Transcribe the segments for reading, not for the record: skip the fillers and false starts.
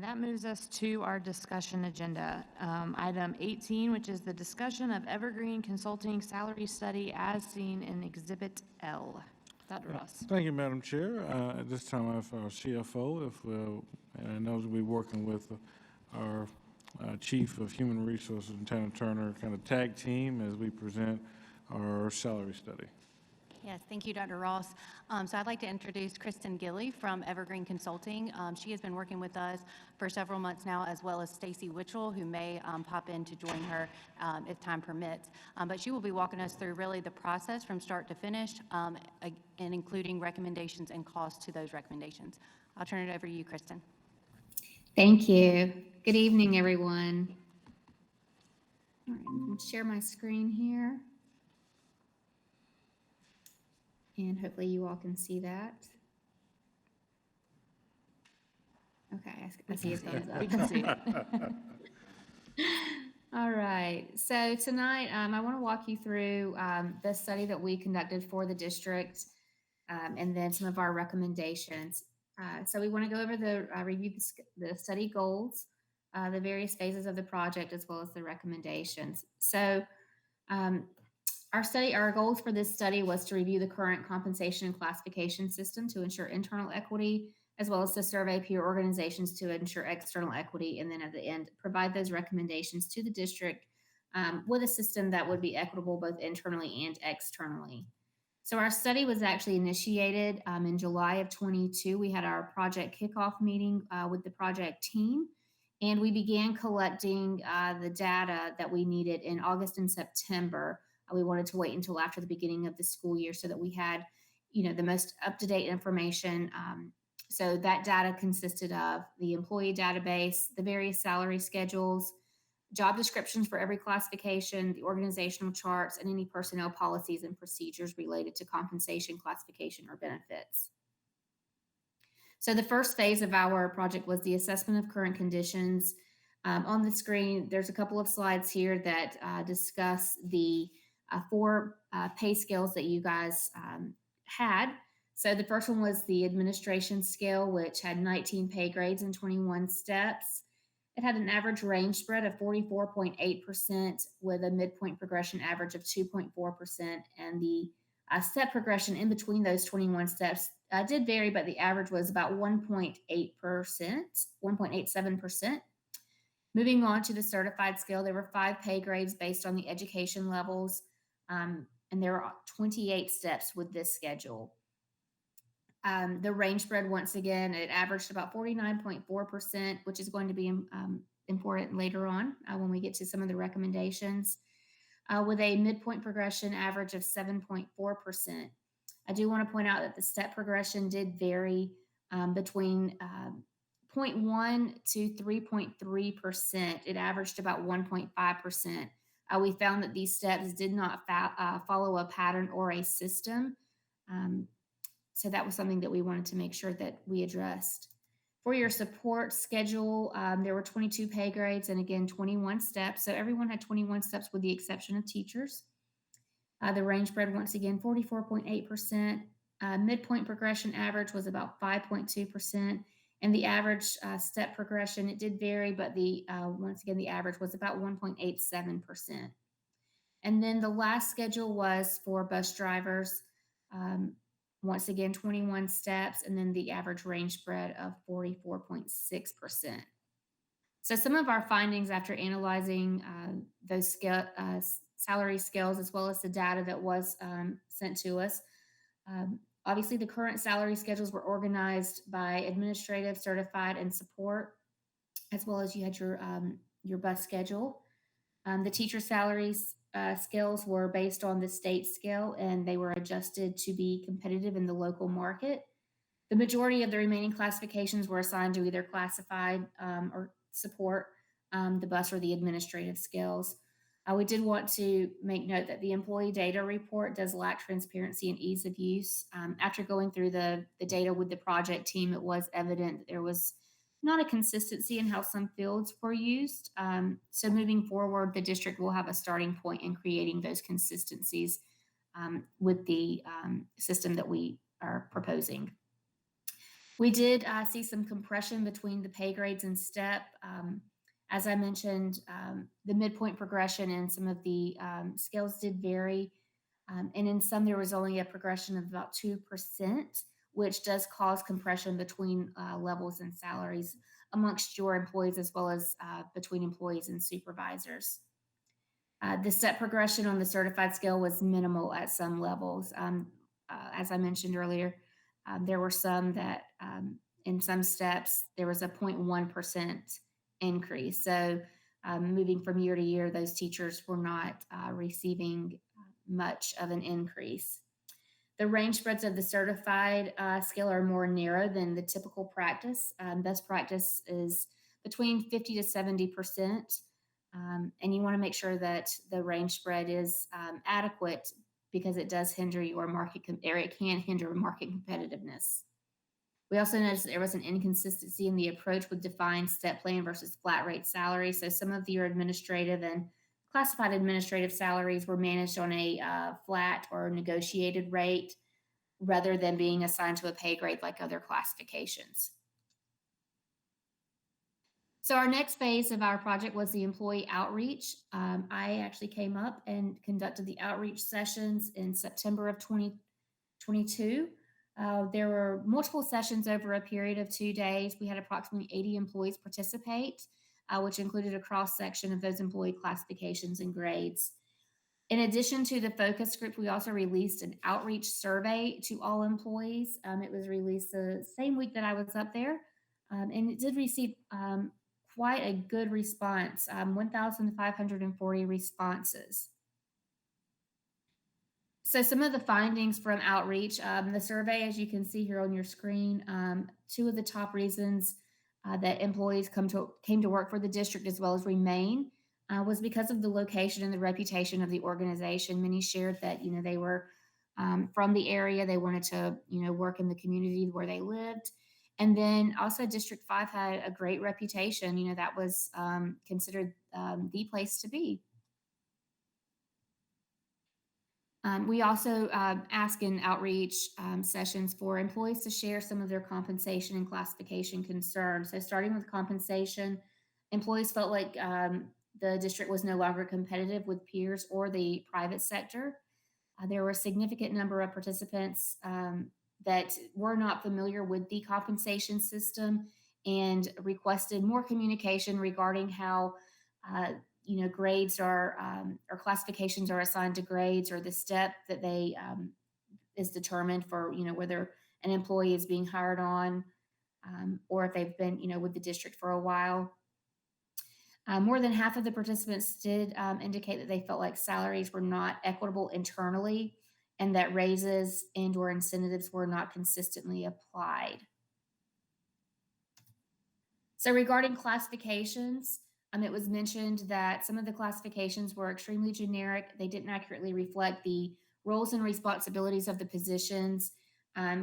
And that moves us to our discussion agenda. Item 18, which is the discussion of Evergreen Consulting Salary Study as seen in Exhibit L. Dr. Ross. Thank you, Madam Chair. At this time, I have our CFO, and I know we'll be working with our Chief of Human Resources, Lieutenant Turner, kind of tag team as we present our salary study. Yes, thank you, Dr. Ross. So I'd like to introduce Kristen Gilly from Evergreen Consulting. She has been working with us for several months now, as well as Stacy Witchell, who may pop in to join her if time permits. But she will be walking us through really the process from start to finish, and including recommendations and costs to those recommendations. I'll turn it over to you, Kristen. Thank you. Good evening, everyone. All right, I'm going to share my screen here. And hopefully you all can see that. Okay, I see a thumbs up. We can see it. All right, so tonight I want to walk you through the study that we conducted for the district and then some of our recommendations. So we want to go over review the study goals, the various phases of the project, as well as the recommendations. So our goals for this study was to review the current compensation and classification system to ensure internal equity, as well as to survey peer organizations to ensure external equity, and then at the end, provide those recommendations to the district with a system that would be equitable both internally and externally. So our study was actually initiated in July of 22. We had our project kickoff meeting with the project team, and we began collecting the data that we needed in August and September. We wanted to wait until after the beginning of the school year so that we had, the most up-to-date information. So that data consisted of the employee database, the various salary schedules, job descriptions for every classification, the organizational charts, and any personnel policies and procedures related to compensation, classification, or benefits. So the first phase of our project was the assessment of current conditions. On the screen, there's a couple of slides here that discuss the 4 pay scales that you guys had. So the first one was the administration scale, which had 19 pay grades and 21 steps. It had an average range spread of 44.8% with a midpoint progression average of 2.4%. And the step progression in between those 21 steps did vary, but the average was about 1.8%, 1.87%. Moving on to the certified scale, there were 5 pay grades based on the education levels. And there are 28 steps with this schedule. The range spread, once again, it averaged about 49.4%, which is going to be important later on when we get to some of the recommendations, with a midpoint progression average of 7.4%. I do want to point out that the step progression did vary between 0.1 to 3.3%. It averaged about 1.5%. We found that these steps did not follow a pattern or a system. So that was something that we wanted to make sure that we addressed. For your support schedule, there were 22 pay grades and again, 21 steps. So everyone had 21 steps with the exception of teachers. The range spread, once again, 44.8%. Midpoint progression average was about 5.2%. And the average step progression, it did vary, but once again, the average was about 1.87%. And then the last schedule was for bus drivers. Once again, 21 steps, and then the average range spread of 44.6%. So some of our findings after analyzing those salary scales, as well as the data that was sent to us, obviously, the current salary schedules were organized by administrative, certified, and support, as well as you had your bus schedule. The teacher salaries scales were based on the state scale, and they were adjusted to be competitive in the local market. The majority of the remaining classifications were assigned to either classified or support, the bus or the administrative scales. We did want to make note that the employee data report does lack transparency and ease of use. After going through the data with the project team, it was evident that there was not a consistency in how some fields were used. So moving forward, the district will have a starting point in creating those consistencies with the system that we are proposing. We did see some compression between the pay grades and step. As I mentioned, the midpoint progression and some of the scales did vary. And in some, there was only a progression of about 2%, which does cause compression between levels and salaries amongst your employees as well as between employees and supervisors. The step progression on the certified scale was minimal at some levels. As I mentioned earlier, there were some that in some steps there was a 0.1% increase. So moving from year to year, those teachers were not receiving much of an increase. The range spreads of the certified scale are more narrow than the typical practice. Best practice is between 50 to 70%. And you want to make sure that the range spread is adequate because it does hinder your market, or it can hinder market competitiveness. We also noticed that there was an inconsistency in the approach with defined step plan versus flat rate salary. So some of your administrative and classified administrative salaries were managed on a flat or negotiated rate rather than being assigned to a pay grade like other classifications. So our next phase of our project was the employee outreach. I actually came up and conducted the outreach sessions in September of 2022. There were multiple sessions over a period of 2 days. We had approximately 80 employees participate, which included a cross section of those employee classifications and grades. In addition to the focus group, we also released an outreach survey to all employees. It was released the same week that I was up there, and it did receive quite a good response, 1,540 responses. So some of the findings from outreach, the survey, as you can see here on your screen, two of the top reasons that employees came to work for the district as well as remain was because of the location and the reputation of the organization. Many shared that they were from the area, they wanted to work in the community where they lived, and then also District 5 had a great reputation. That was considered the place to be. We also ask in outreach sessions for employees to share some of their compensation and classification concerns. So starting with compensation, employees felt like the district was no longer competitive with peers or the private sector. There were a significant number of participants that were not familiar with the compensation system and requested more communication regarding how grades are or classifications are assigned to grades, or the step that they is determined for whether an employee is being hired on or if they've been with the district for a while. More than half of the participants did indicate that they felt like salaries were not equitable internally and that raises and or incentives were not consistently applied. So regarding classifications, it was mentioned that some of the classifications were extremely generic. They didn't accurately reflect the roles and responsibilities of the positions,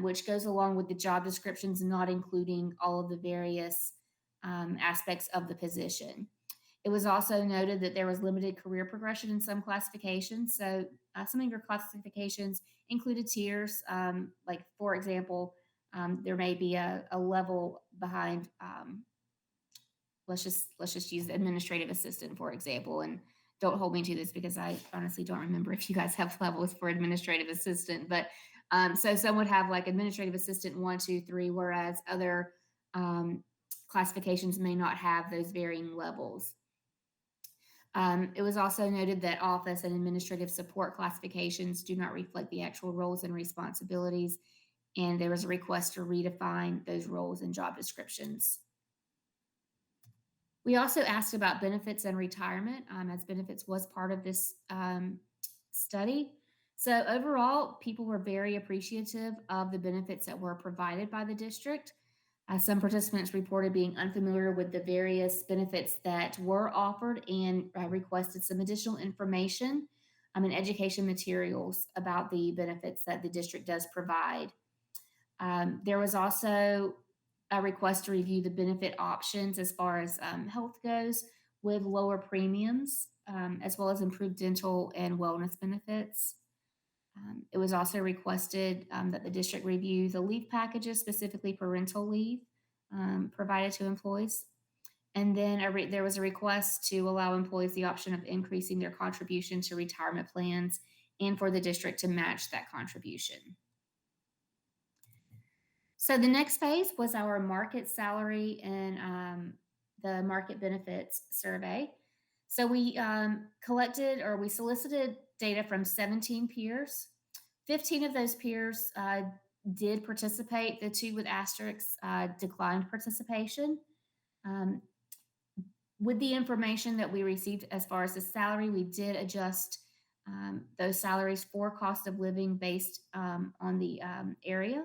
which goes along with the job descriptions, not including all of the various aspects of the position. It was also noted that there was limited career progression in some classifications. So some of your classifications included tiers, like for example, there may be a level behind. Let's just use administrative assistant, for example, and don't hold me to this because I honestly don't remember if you guys have levels for administrative assistant, but so some would have like administrative assistant 1, 2, 3, whereas other classifications may not have those varying levels. It was also noted that office and administrative support classifications do not reflect the actual roles and responsibilities, and there was a request to redefine those roles and job descriptions. We also asked about benefits and retirement, as benefits was part of this study. So overall, people were very appreciative of the benefits that were provided by the district. Some participants reported being unfamiliar with the various benefits that were offered and requested some additional information and education materials about the benefits that the district does provide. There was also a request to review the benefit options as far as health goes, with lower premiums, as well as improved dental and wellness benefits. It was also requested that the district review the leave packages, specifically parental leave, provided to employees. And then there was a request to allow employees the option of increasing their contribution to retirement plans and for the district to match that contribution. So the next phase was our market salary and the market benefits survey. So we collected or we solicited data from 17 peers. 15 of those peers did participate. The 2 with asterisks declined participation. With the information that we received as far as the salary, we did adjust those salaries for cost of living based on the area.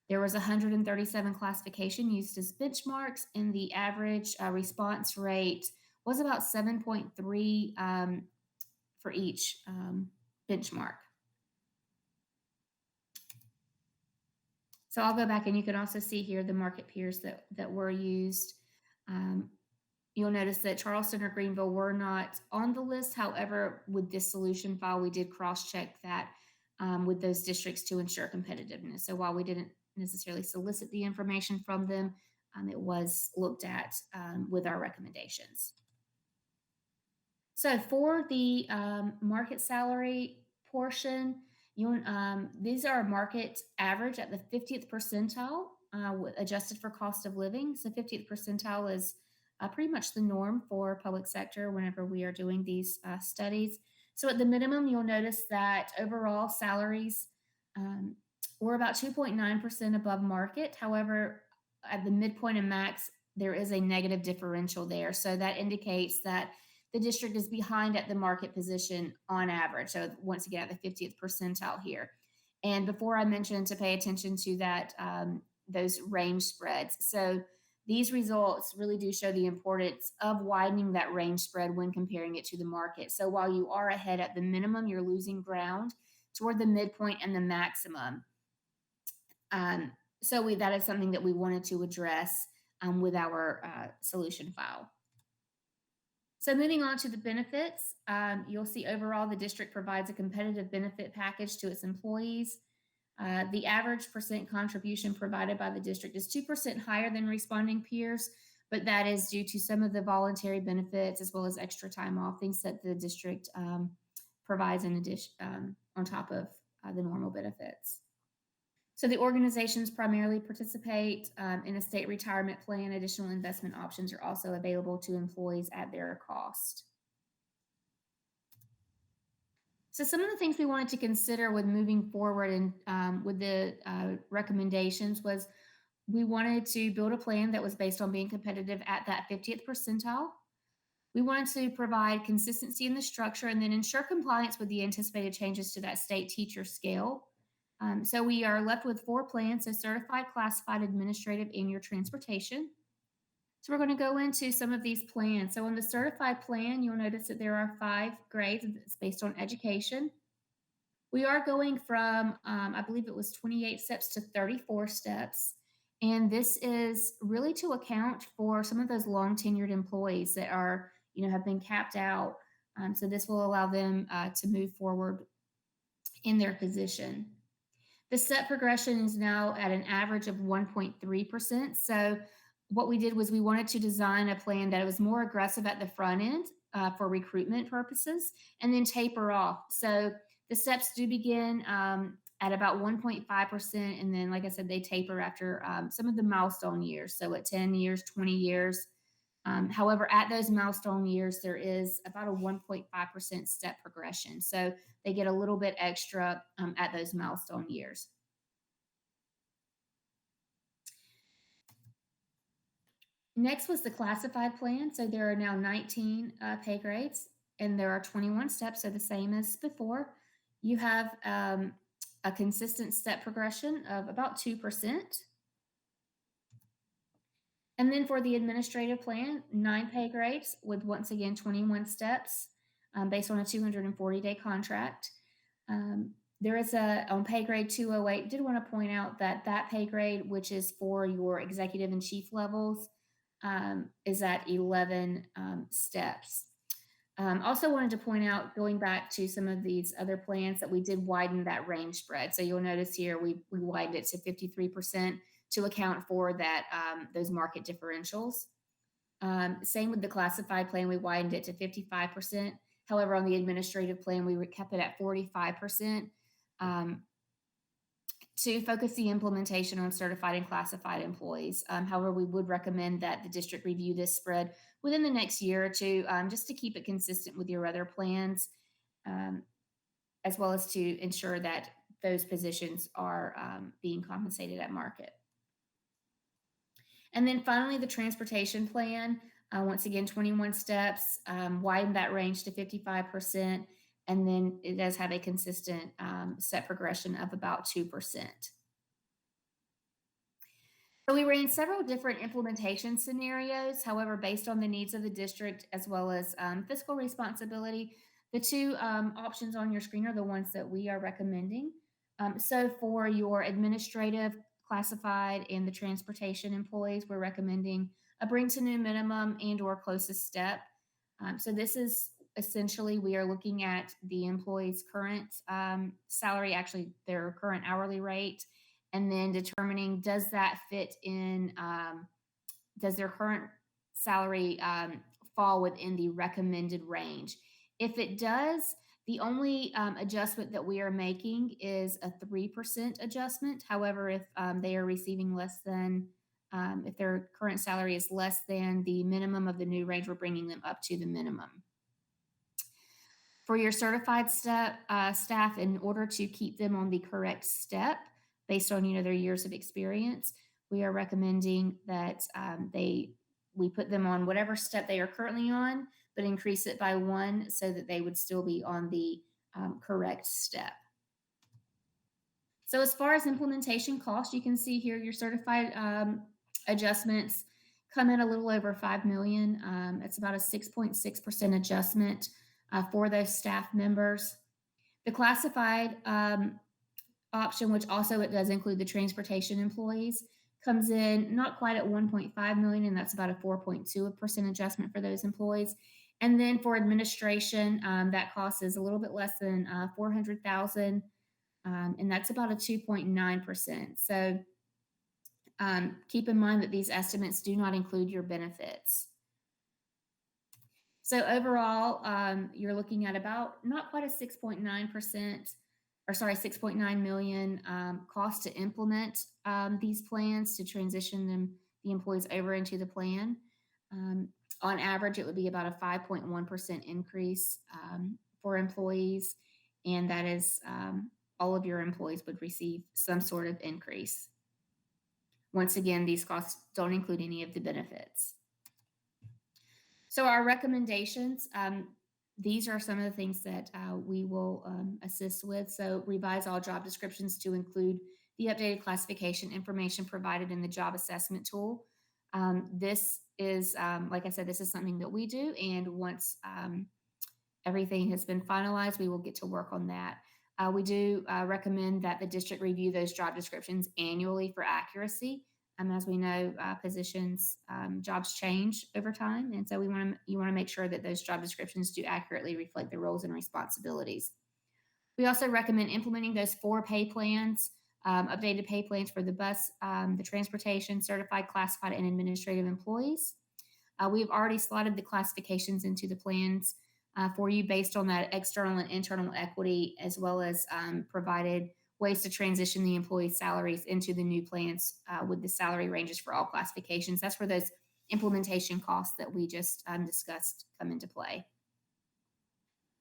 There was 137 classification used as benchmarks, and the average response rate was about 7.3 for each benchmark. So I'll go back and you can also see here the market peers that were used. You'll notice that Charleston or Greenville were not on the list. However, with this solution file, we did cross-check that with those districts to ensure competitiveness. So while we didn't necessarily solicit the information from them, it was looked at with our recommendations. So for the market salary portion, these are market average at the 50th percentile, adjusted for cost of living. So 50th percentile is pretty much the norm for public sector whenever we are doing these studies. So at the minimum, you'll notice that overall salaries were about 2.9% above market. However, at the midpoint and max, there is a negative differential there. So that indicates that the district is behind at the market position on average. So once again, at the 50th percentile here. And before I mentioned to pay attention to that, those range spreads. So these results really do show the importance of widening that range spread when comparing it to the market. So while you are ahead at the minimum, you're losing ground toward the midpoint and the maximum. So that is something that we wanted to address with our solution file. So moving on to the benefits, you'll see overall the district provides a competitive benefit package to its employees. The average percent contribution provided by the district is 2% higher than responding peers, but that is due to some of the voluntary benefits as well as extra time off, things that the district provides in addition on top of the normal benefits. So the organizations primarily participate in a state retirement plan. Additional investment options are also available to employees at their cost. So some of the things we wanted to consider with moving forward and with the recommendations was we wanted to build a plan that was based on being competitive at that 50th percentile. We wanted to provide consistency in the structure and then ensure compliance with the anticipated changes to that state teacher scale. So we are left with 4 plans, so certified, classified, administrative, and your transportation. So we're going to go into some of these plans. So on the certified plan, you'll notice that there are 5 grades. It's based on education. We are going from, I believe it was 28 steps to 34 steps. And this is really to account for some of those long tenured employees that are, have been capped out. So this will allow them to move forward in their position. The step progression is now at an average of 1.3%. So what we did was we wanted to design a plan that was more aggressive at the front end for recruitment purposes and then taper off. So the steps do begin at about 1.5%. And then, like I said, they taper after some of the milestone years. So at 10 years, 20 years. However, at those milestone years, there is about a 1.5% step progression. So they get a little bit extra at those milestone years. Next was the classified plan. So there are now 19 pay grades and there are 21 steps, so the same as before. You have a consistent step progression of about 2%. And then for the administrative plan, 9 pay grades with, once again, 21 steps based on a 240-day contract. There is on pay grade 208, did want to point out that pay grade, which is for your executive and chief levels, is at 11 steps. Also wanted to point out, going back to some of these other plans, that we did widen that range spread. So you'll notice here we widened it to 53% to account for that those market differentials. Same with the classified plan, we widened it to 55%. However, on the administrative plan, we kept it at 45%. To focus the implementation on certified and classified employees. However, we would recommend that the district review this spread within the next year or two, just to keep it consistent with your other plans, um, as well as to ensure that those positions are being compensated at market. And then finally, the transportation plan. Once again, 21 steps, widen that range to 55%, and then it does have a consistent set progression of about 2%. So we ran several different implementation scenarios. However, based on the needs of the district as well as fiscal responsibility, the two options on your screen are the ones that we are recommending. So for your administrative, classified, and the transportation employees, we're recommending a bring to new minimum and or closest step. So this is essentially, we are looking at the employee's current salary, actually their current hourly rate, and then determining, does that fit in, does their current salary fall within the recommended range. If it does, the only adjustment that we are making is a 3% adjustment. However, if they are receiving less than, if their current salary is less than the minimum of the new range, we're bringing them up to the minimum. For your certified staff, in order to keep them on the correct step based on their years of experience, we are recommending that we put them on whatever step they are currently on, but increase it by 1 so that they would still be on the correct step. So as far as implementation cost, you can see here your certified adjustments come in a little over $5 million. It's about a 6.6% adjustment for those staff members. The classified option, which also it does include the transportation employees, comes in not quite at 1.5 million, and that's about a 4.2% adjustment for those employees. And then for administration, that cost is a little bit less than 400,000, and that's about a 2.9%. So keep in mind that these estimates do not include your benefits. So overall, you're looking at about not quite a 6.9%, or sorry, 6.9 million cost to implement these plans, to transition the employees over into the plan. On average, it would be about a 5.1% increase for employees, and that is all of your employees would receive some sort of increase. Once again, these costs don't include any of the benefits. So our recommendations, these are some of the things that we will assist with. So revise all job descriptions to include the updated classification information provided in the job assessment tool. This is, like I said, this is something that we do. And once everything has been finalized, we will get to work on that. We do recommend that the district review those job descriptions annually for accuracy. As we know, positions, jobs change over time, and so you want to make sure that those job descriptions do accurately reflect the roles and responsibilities. We also recommend implementing those 4 pay plans, updated pay plans for the bus, the transportation, certified, classified, and administrative employees. We've already slotted the classifications into the plans for you based on that external and internal equity, as well as provided ways to transition the employee salaries into the new plans with the salary ranges for all classifications. That's where those implementation costs that we just discussed come into play.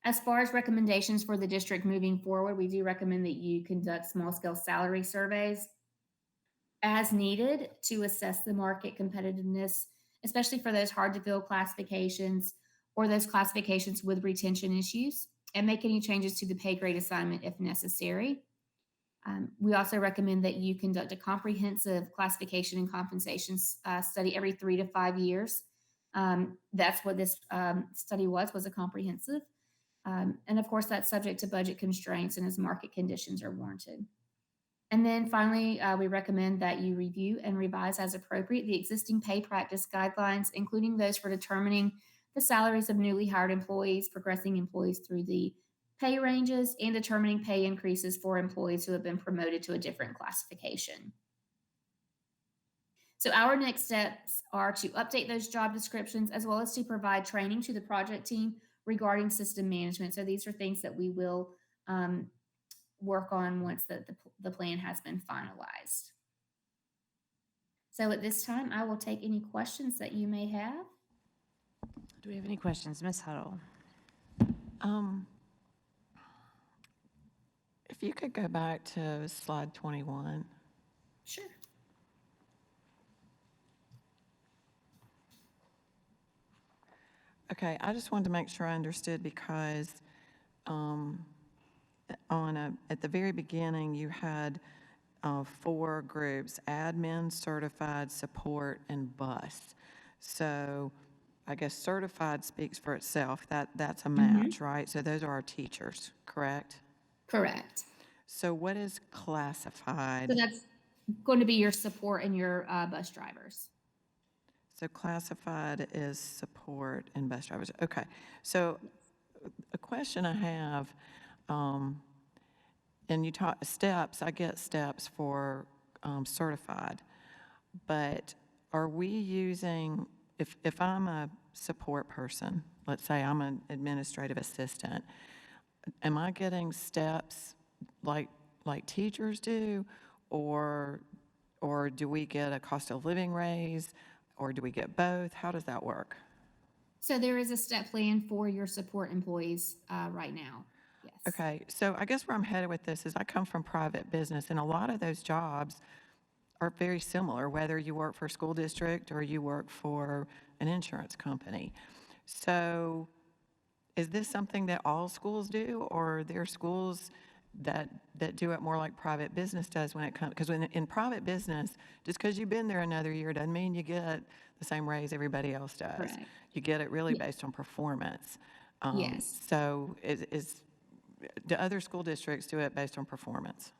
As far as recommendations for the district moving forward, we do recommend that you conduct small-scale salary surveys as needed to assess the market competitiveness, especially for those hard-to-fill classifications or those classifications with retention issues, and make any changes to the pay grade assignment if necessary. We also recommend that you conduct a comprehensive classification and compensation study every 3 to 5 years. That's what this study was a comprehensive. And of course, that's subject to budget constraints and as market conditions are warranted. And then finally, we recommend that you review and revise as appropriate the existing pay practice guidelines, including those for determining the salaries of newly hired employees, progressing employees through the pay ranges, and determining pay increases for employees who have been promoted to a different classification. So our next steps are to update those job descriptions as well as to provide training to the project team regarding system management. So these are things that we will work on once the plan has been finalized. So at this time, I will take any questions that you may have. Do we have any questions? Ms. Huddle? If you could go back to slide 21. Sure. Okay, I just wanted to make sure I understood because at the very beginning, you had 4 groups: admin, certified, support, and bus. So I guess certified speaks for itself. That's a match, right? So those are our teachers, correct? Correct. So what is So classified? that's going to be your support and your bus drivers. So classified is support and bus drivers. Okay, so a question I have, and you talk steps, I get steps for certified, but are we using, if I'm a support person, let's say I'm an administrative assistant, am I getting steps like teachers do, or do we get a cost of living raise, or do we get both? How does that work? So there is a step plan for your support employees right now. Yes. Okay, so I guess where I'm headed with this is I come from private business, and a lot of those jobs are very similar, whether you work for a school district or you work for an insurance company. So is this something that all schools do, or are there schools that do it more like private business does when it comes? Because in private business, just because you've been there another year doesn't mean you get the same raise everybody else does. Correct. You get it really Yeah. based on performance. Yes. So do other school districts do it based on performance?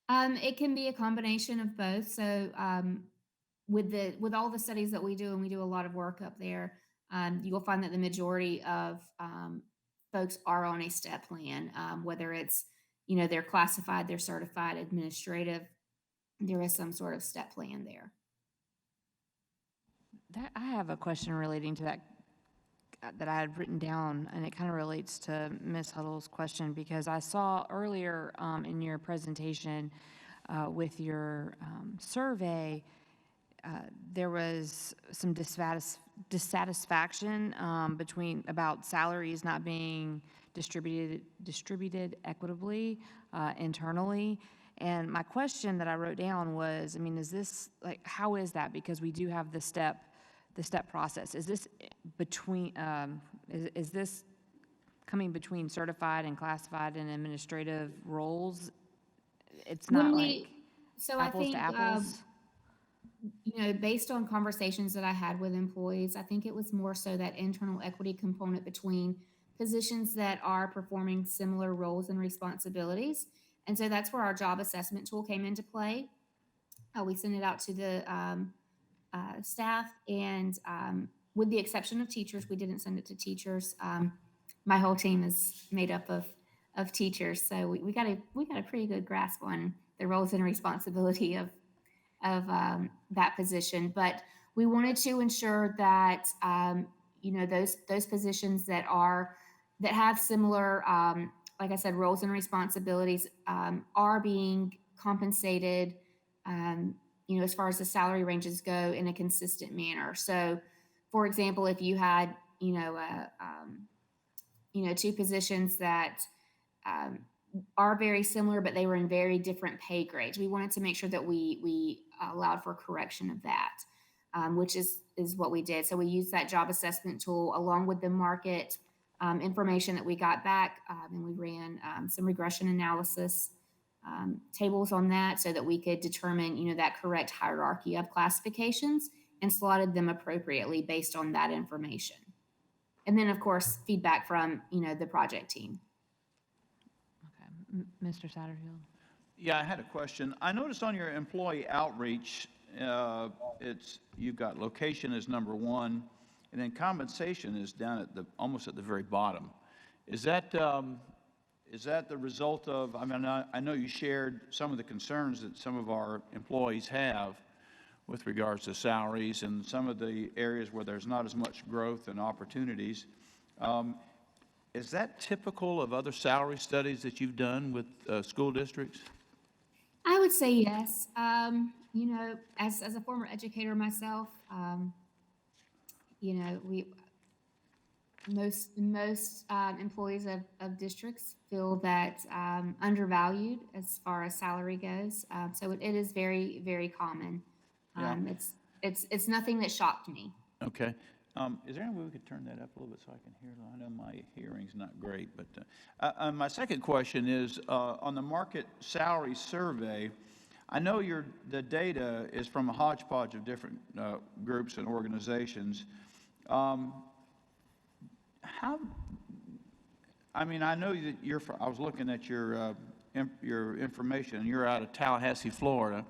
It can be a combination of both. So with all the studies that we do, and we do a lot of work up there, you will find that the majority of folks are on a step plan, whether it's they're classified, they're certified, administrative. There is some sort of step plan there. I have a question relating to that I had written down, and it kind of relates to Ms. Huddle's question, because I saw earlier in your presentation with your survey, there was some dissatisfaction about salaries not being distributed equitably internally. And my question that I wrote down was, I mean, is this, like, how is that? Because we do have the step process. Is this between, is this coming between certified and classified and administrative roles? It's not So apples I think to apples? based on conversations that I had with employees, I think it was more so that internal equity component between positions that are performing similar roles and responsibilities. And so that's where our job assessment tool came into play. We sent it out to the staff, and with the exception of teachers, we didn't send it to teachers. My whole team is made up of teachers, so we got a pretty good grasp on the roles and responsibility of that position. But we wanted to ensure that those positions that have similar, like I said, roles and responsibilities are being compensated, as far as the salary ranges go, in a consistent manner. So, for example, if you had, two positions that are very similar, but they were in very different pay grades, we wanted to make sure that we allowed for correction of that, which is what we did. So we used that job assessment tool along with the market information that we got back, and we ran some regression analysis tables on that so that we could determine, that correct hierarchy of classifications and slotted them appropriately based on that information. And then, of course, feedback from, the project team. Okay. Mr. Satterfield? Yeah, I had a question. I noticed on your employee outreach, you've got location as number 1, and then compensation is down at almost at the very bottom. Is that the result of, I mean, I know you shared some of the concerns that some of our employees have with regards to salaries and some of the areas where there's not as much growth and opportunities. Is that typical of other salary studies that you've done with school districts? I would say yes. You know, as a former educator myself, you know, most employees of districts feel that undervalued as far as salary goes. So it is very, very common. Yeah. It's nothing that shocked me. Okay. Is there any way we could turn that up a little bit so I can hear? I know my hearing's not great, but my second question is on the market salary survey. I know the data is from a hodgepodge of different groups and organizations. I mean, I know that I was looking at your information, and you're out of Tallahassee, Florida.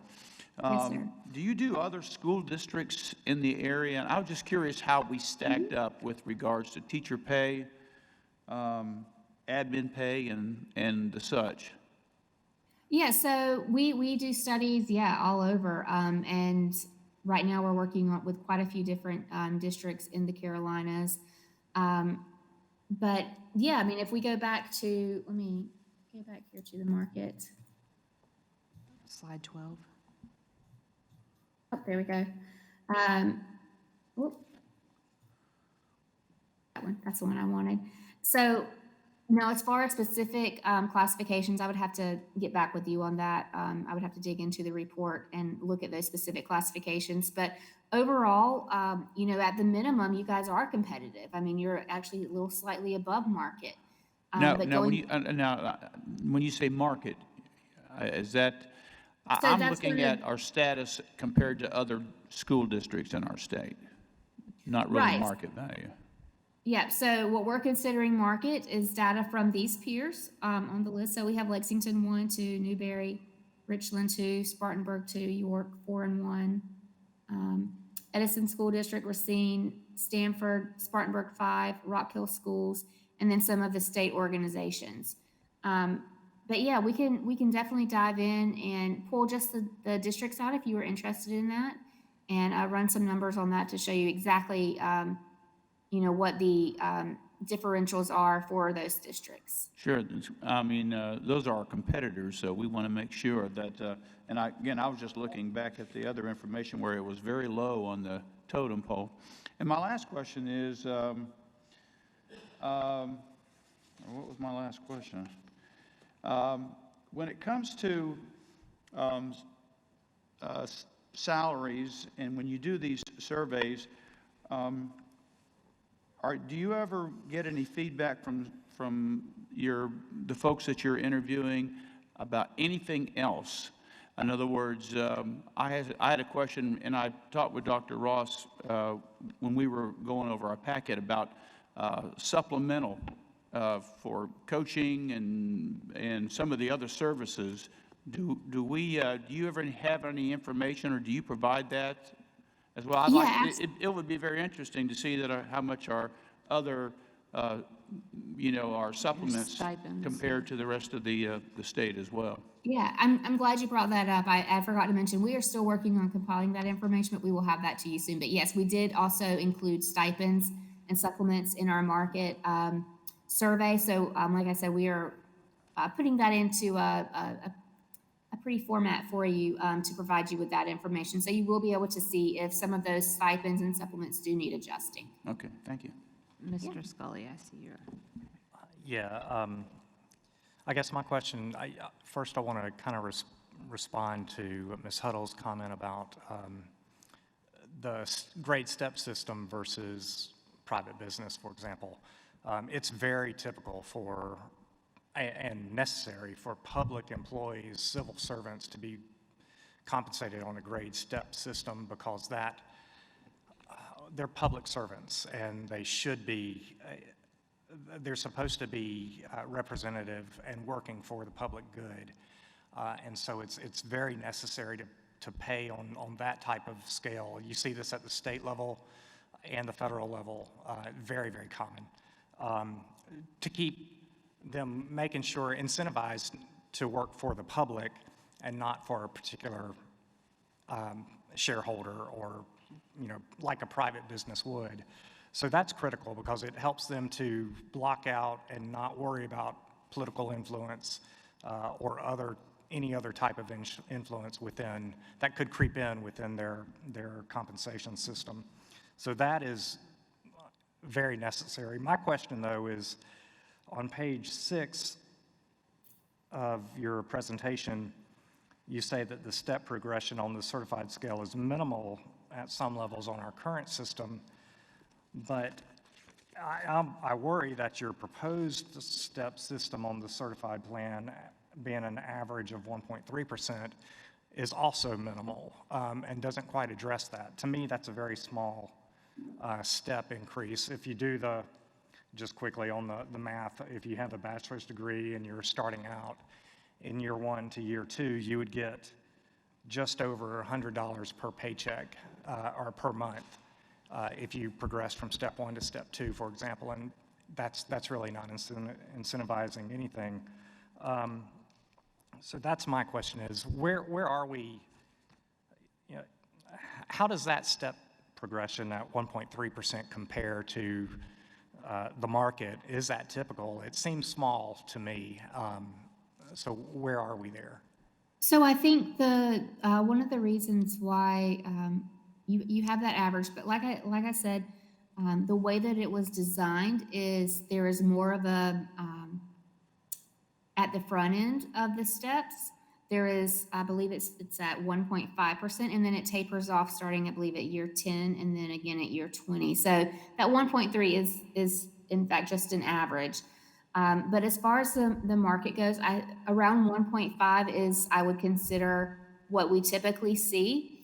Yes, sir. Do you do other school districts in the area? And I was just curious how we stacked up with regards to teacher pay, admin pay, and the such. Yeah, so we do studies, yeah, all over. And right now we're working with quite a few different districts in the Carolinas. But yeah, I mean, if we go back to, let me go back here to the market. Slide 12. Oh, there we go. Whoop. That one, that's the one I wanted. So now, as far as specific classifications, I would have to get back with you on that. I would have to dig into the report and look at those specific classifications. But overall, you know, at the minimum, you guys are competitive. I mean, you're actually a little slightly above market. Now, But now, going, when you say market, is that, So I'm that's looking gonna- at our status compared to other school districts in our state, not really Right. market value. Yeah, so what we're considering market is data from these peers on the list. So we have Lexington 1, 2, Newberry, Richland 2, Spartanburg 2, York 4 and 1, Edison School District, Racine, Stanford, Spartanburg 5, Rock Hill Schools, and then some of the state organizations. But yeah, we can definitely dive in and pull just the districts out if you were interested in that, and run some numbers on that to show you exactly you know, what the differentials are for those districts. Sure. I mean, those are our competitors, so we want to make sure that, and I was just looking back at the other information where it was very low on the totem pole. And my last question is, what was my last question? When it comes to salaries, and when you do these surveys, do you ever get any feedback from the folks that you're interviewing about anything else? In other words, I had a question, and I talked with Dr. Ross when we were going over our packet about supplemental for coaching and some of the other services. Do you ever have any information, or do you provide that as well? It would be very interesting to see that how much our other, you know, our supplements Stipends. compared to the rest of the state as well. Yeah, I'm glad you brought that up. I forgot to mention, we are still working on compiling that information, but we will have that to you soon. But yes, we did also include stipends and supplements in our market survey. So like I said, we are putting that into a pretty format for you to provide you with that information. So you will be able to see if some of those stipends and supplements do need adjusting. Okay, thank you. Mr. Scully, I see you're. Yeah, I guess my question, first I want to kind of respond to Ms. Huddle's comment about the grade step system versus private business, for example. It's very typical and necessary for public employees, civil servants, to be compensated on a grade step system because they're public servants, and they should be, they're supposed to be representative and working for the public good. And so it's very necessary to pay on that type of scale. You see this at the state level. and the federal level, very, very common, to keep them making sure incentivized to work for the public and not for a particular shareholder or, like a private business would. So that's critical because it helps them to block out and not worry about political influence or any other type of influence that could creep in within their compensation system. So that is very necessary. My question, though, is on page 6 of your presentation, you say that the step progression on the certified scale is minimal at some levels on our current system, but I worry that your proposed step system on the certified plan, being an average of 1.3%, is also minimal and doesn't quite address that. To me, that's a very small step increase. If you do just quickly on the math, if you have a bachelor's degree and you're starting out in year 1 to year 2, you would get just over $100 per paycheck or per month if you progress from step 1 to step 2, for example, and that's really not incentivizing anything. So that's my question is, where are we, how does that step progression at 1.3% compare to the market? Is that typical? It seems small to me. So where are we there? So I think the one of the reasons why you have that average, but like I said, the way that it was designed is there is more of a at the front end of the steps. There is, I believe it's at 1.5%, and then it tapers off starting, I believe, at year 10, and then again at year 20. So that 1.3 is in fact just an average. But as far as the market goes, around 1.5 is, I would consider, what we typically see.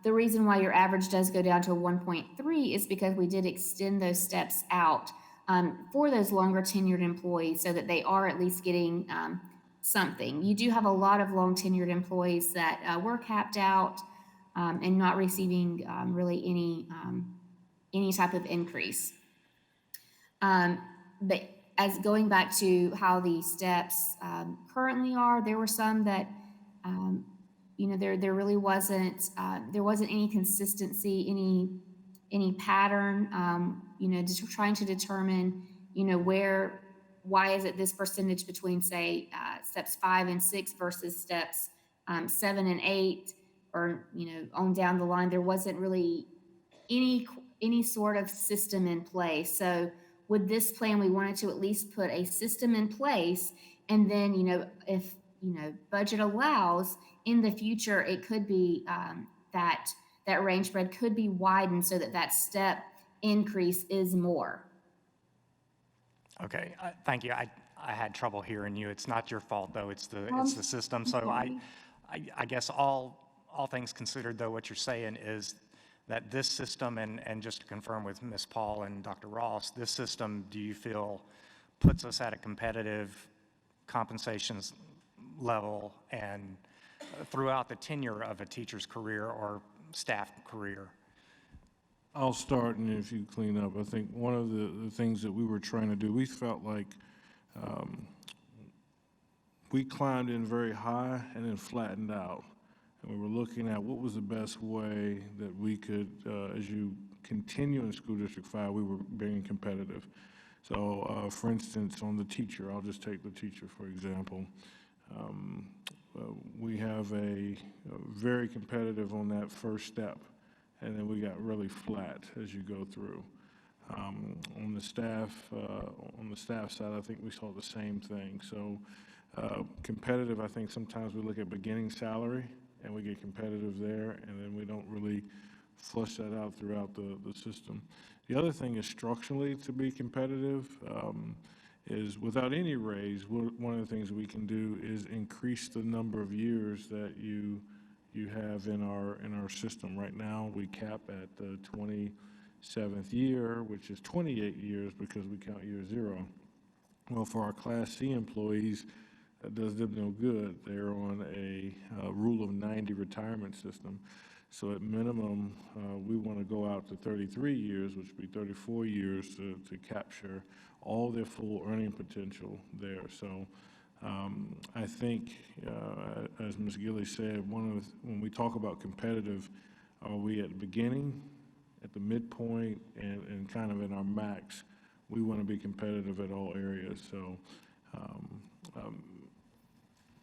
The reason why your average does go down to 1.3 is because we did extend those steps out for those longer tenured employees so that they are at least getting something. You do have a lot of long tenured employees that were capped out and not receiving really any type of increase. But as going back to how the steps currently are, there were some that, there really wasn't, there wasn't any consistency, any pattern, just trying to determine, why is it this percentage between, say, steps 5 and 6 versus steps 7 and 8, or, on down the line, there wasn't really any sort of system in place. So with this plan, we wanted to at least put a system in place, and then, if, budget allows, in the future, it could be that range spread could be widened so that step increase is more. Okay, thank you. I had trouble hearing you. It's not your fault, though. It's the system. So okay. I guess all things considered, though, what you're saying is that this system, and just to confirm with Ms. Paul and Dr. Ross, this system, do you feel, puts us at a competitive compensations level and throughout the tenure of a teacher's career or staff career? I'll start, and if you clean up, I think one of the things that we were trying to do, we felt like we climbed in very high and then flattened out. And we were looking at what was the best way that we could, as you continue in School District 5, we were being competitive. So, for instance, on the teacher, I'll just take the teacher, for example. We have a very competitive on that first step, and then we got really flat as you go through. On the staff side, I think we saw the same thing. So, competitive, I think sometimes we look at beginning salary, and we get competitive there, and then we don't really flush that out throughout the system. The other thing is structurally to be competitive is without any raise, one of the things we can do is increase the number of years that you have in our system. Right now, we cap at the 27th year, which is 28 years because we count year 0. Well, for our Class C employees, that does them no good. They're on a rule of 90 retirement system. So at minimum, we want to go out to 33 years, which would be 34 years to capture all their full earning potential there. So I think, as Ms. Gilly said, when we talk about competitive, are we at the beginning, at the midpoint, and kind of in our max? We want to be competitive at all areas. So,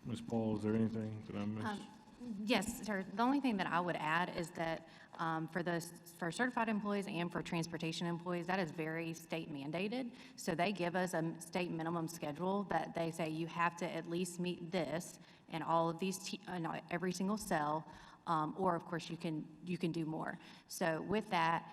Ms. Paul, is there anything that I missed? Yes, sir. The only thing that I would add is that for certified employees and for transportation employees, that is very state mandated. So they give us a state minimum schedule that they say you have to at least meet this in all of these, in every single cell, or of course you can do more. So with that,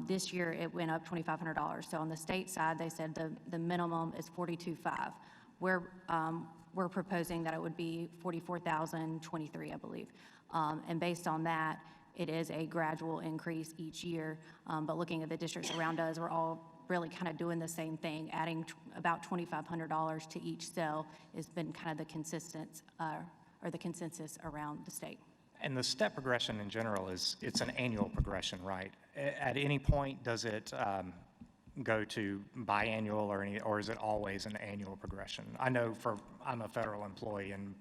this year it went up $2,500. So on the state side, they said the minimum is $42,500. We're proposing that it would be $44,023, I believe. And based on that, it is a gradual increase each year. But looking at the districts around us, we're all really kind of doing the same thing. Adding about $2,500 to each cell has been kind of the consistent, or the consensus around the state. And the step progression in general it's an annual progression, right? At any point, does it go to biannual or is it always an annual progression? I know I'm a federal employee, and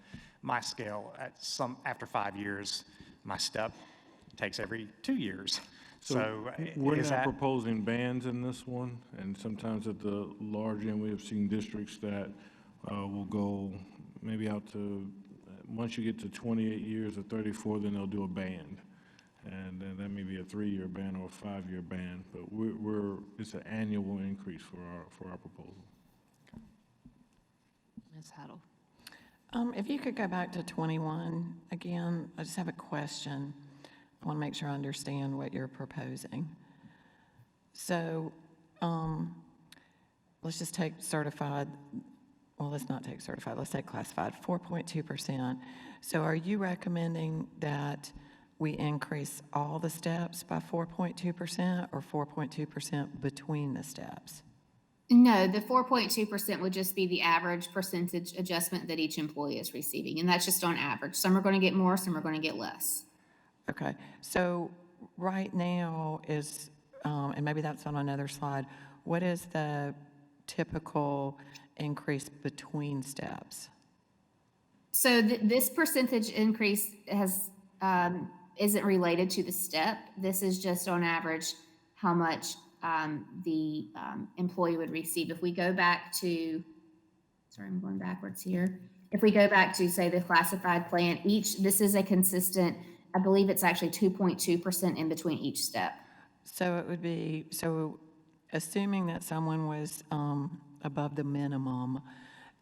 my scale after 5 years, my step takes every 2 years. So we're is not that proposing bands in this one, and sometimes at the large end, we have seen districts that will go maybe out to, once you get to 28 years or 34, then they'll do a band. And then that may be a 3-year ban or a 5-year ban, but it's an annual increase for our proposal. Ms. Huddle. If you could go back to 21 again, I just have a question. I want to make sure I understand what you're proposing. So let's just take certified. Well, let's not take certified. Let's take classified, 4.2%. So are you recommending that we increase all the steps by 4.2% or 4.2% between the steps? No, the 4.2% would just be the average percentage adjustment that each employee is receiving, and that's just on average. Some are going to get more, some are going to get less. Okay, so right now is, and maybe that's on another slide, what is the typical increase between steps? So this percentage increase isn't related to the step. This is just on average how much the employee would receive. If we go back to, sorry, I'm going backwards here. If we go back to, say, the classified plan, this is a consistent, I believe it's actually 2.2% in between each step. So it would be, so assuming that someone was above the minimum,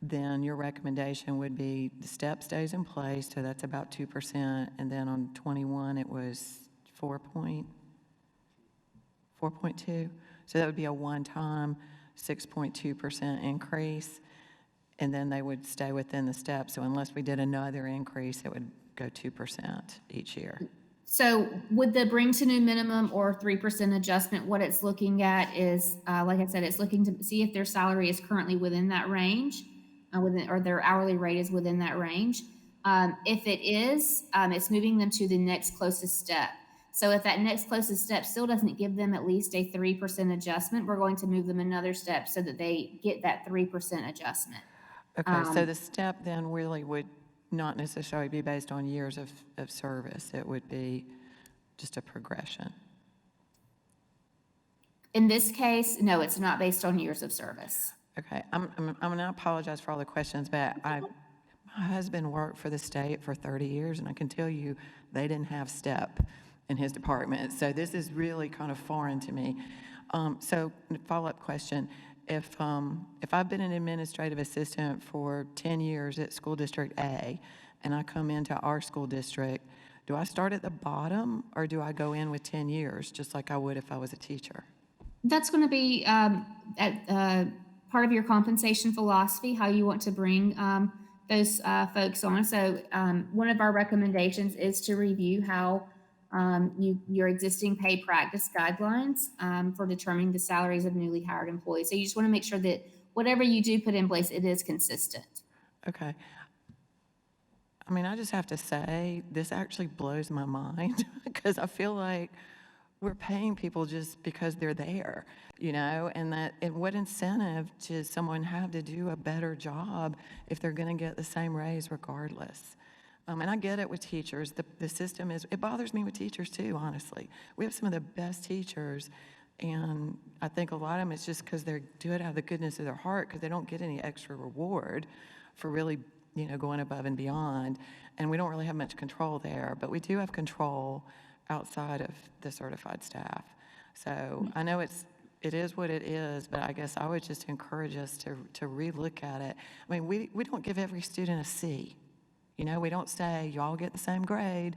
then your recommendation would be the step stays in place, so that's about 2%, and then on 21 it was 4.2, so that would be a one-time 6.2% increase, and then they would stay within the step. So unless we did another increase, it would go 2% each year. So with the bring to new minimum or 3% adjustment, what it's looking at is, like I said, it's looking to see if their salary is currently within that range, or their hourly rate is within that range. If it is, it's moving them to the next closest step. So if that next closest step still doesn't give them at least a 3% adjustment, we're going to move them another step so that they get that 3% adjustment. Okay, so the step then really would not necessarily be based on years of service. It would be just a progression. In this case, no, it's not based on years of service. Okay, I'm going to apologize for all the questions, but my husband worked for the state for 30 years, and I can tell you they didn't have STEP in his department. So this is really kind of foreign to me. So follow-up question. If I've been an administrative assistant for 10 years at School District A, and I come into our school district, do I start at the bottom, or do I go in with 10 years, just like I would if I was a teacher? That's going to be part of your compensation philosophy, how you want to bring those folks on. So one of our recommendations is to review how your existing pay practice guidelines for determining the salaries of newly hired employees. So you just want to make sure that whatever you do put in place, it is consistent. Okay. I mean, I just have to say, this actually blows my mind because I feel like we're paying people just because they're there, and what incentive does someone have to do a better job if they're going to get the same raise regardless? And I get it with teachers. The system it bothers me with teachers too, honestly. We have some of the best teachers, and I think a lot of them it's just because they do it out of the goodness of their heart because they don't get any extra reward for really, going above and beyond. And we don't really have much control there, but we do have control outside of the certified staff. So I know it is what it is, but I guess I would just encourage us to relook at it. I mean, we don't give every student a C. We don't say you all get the same grade,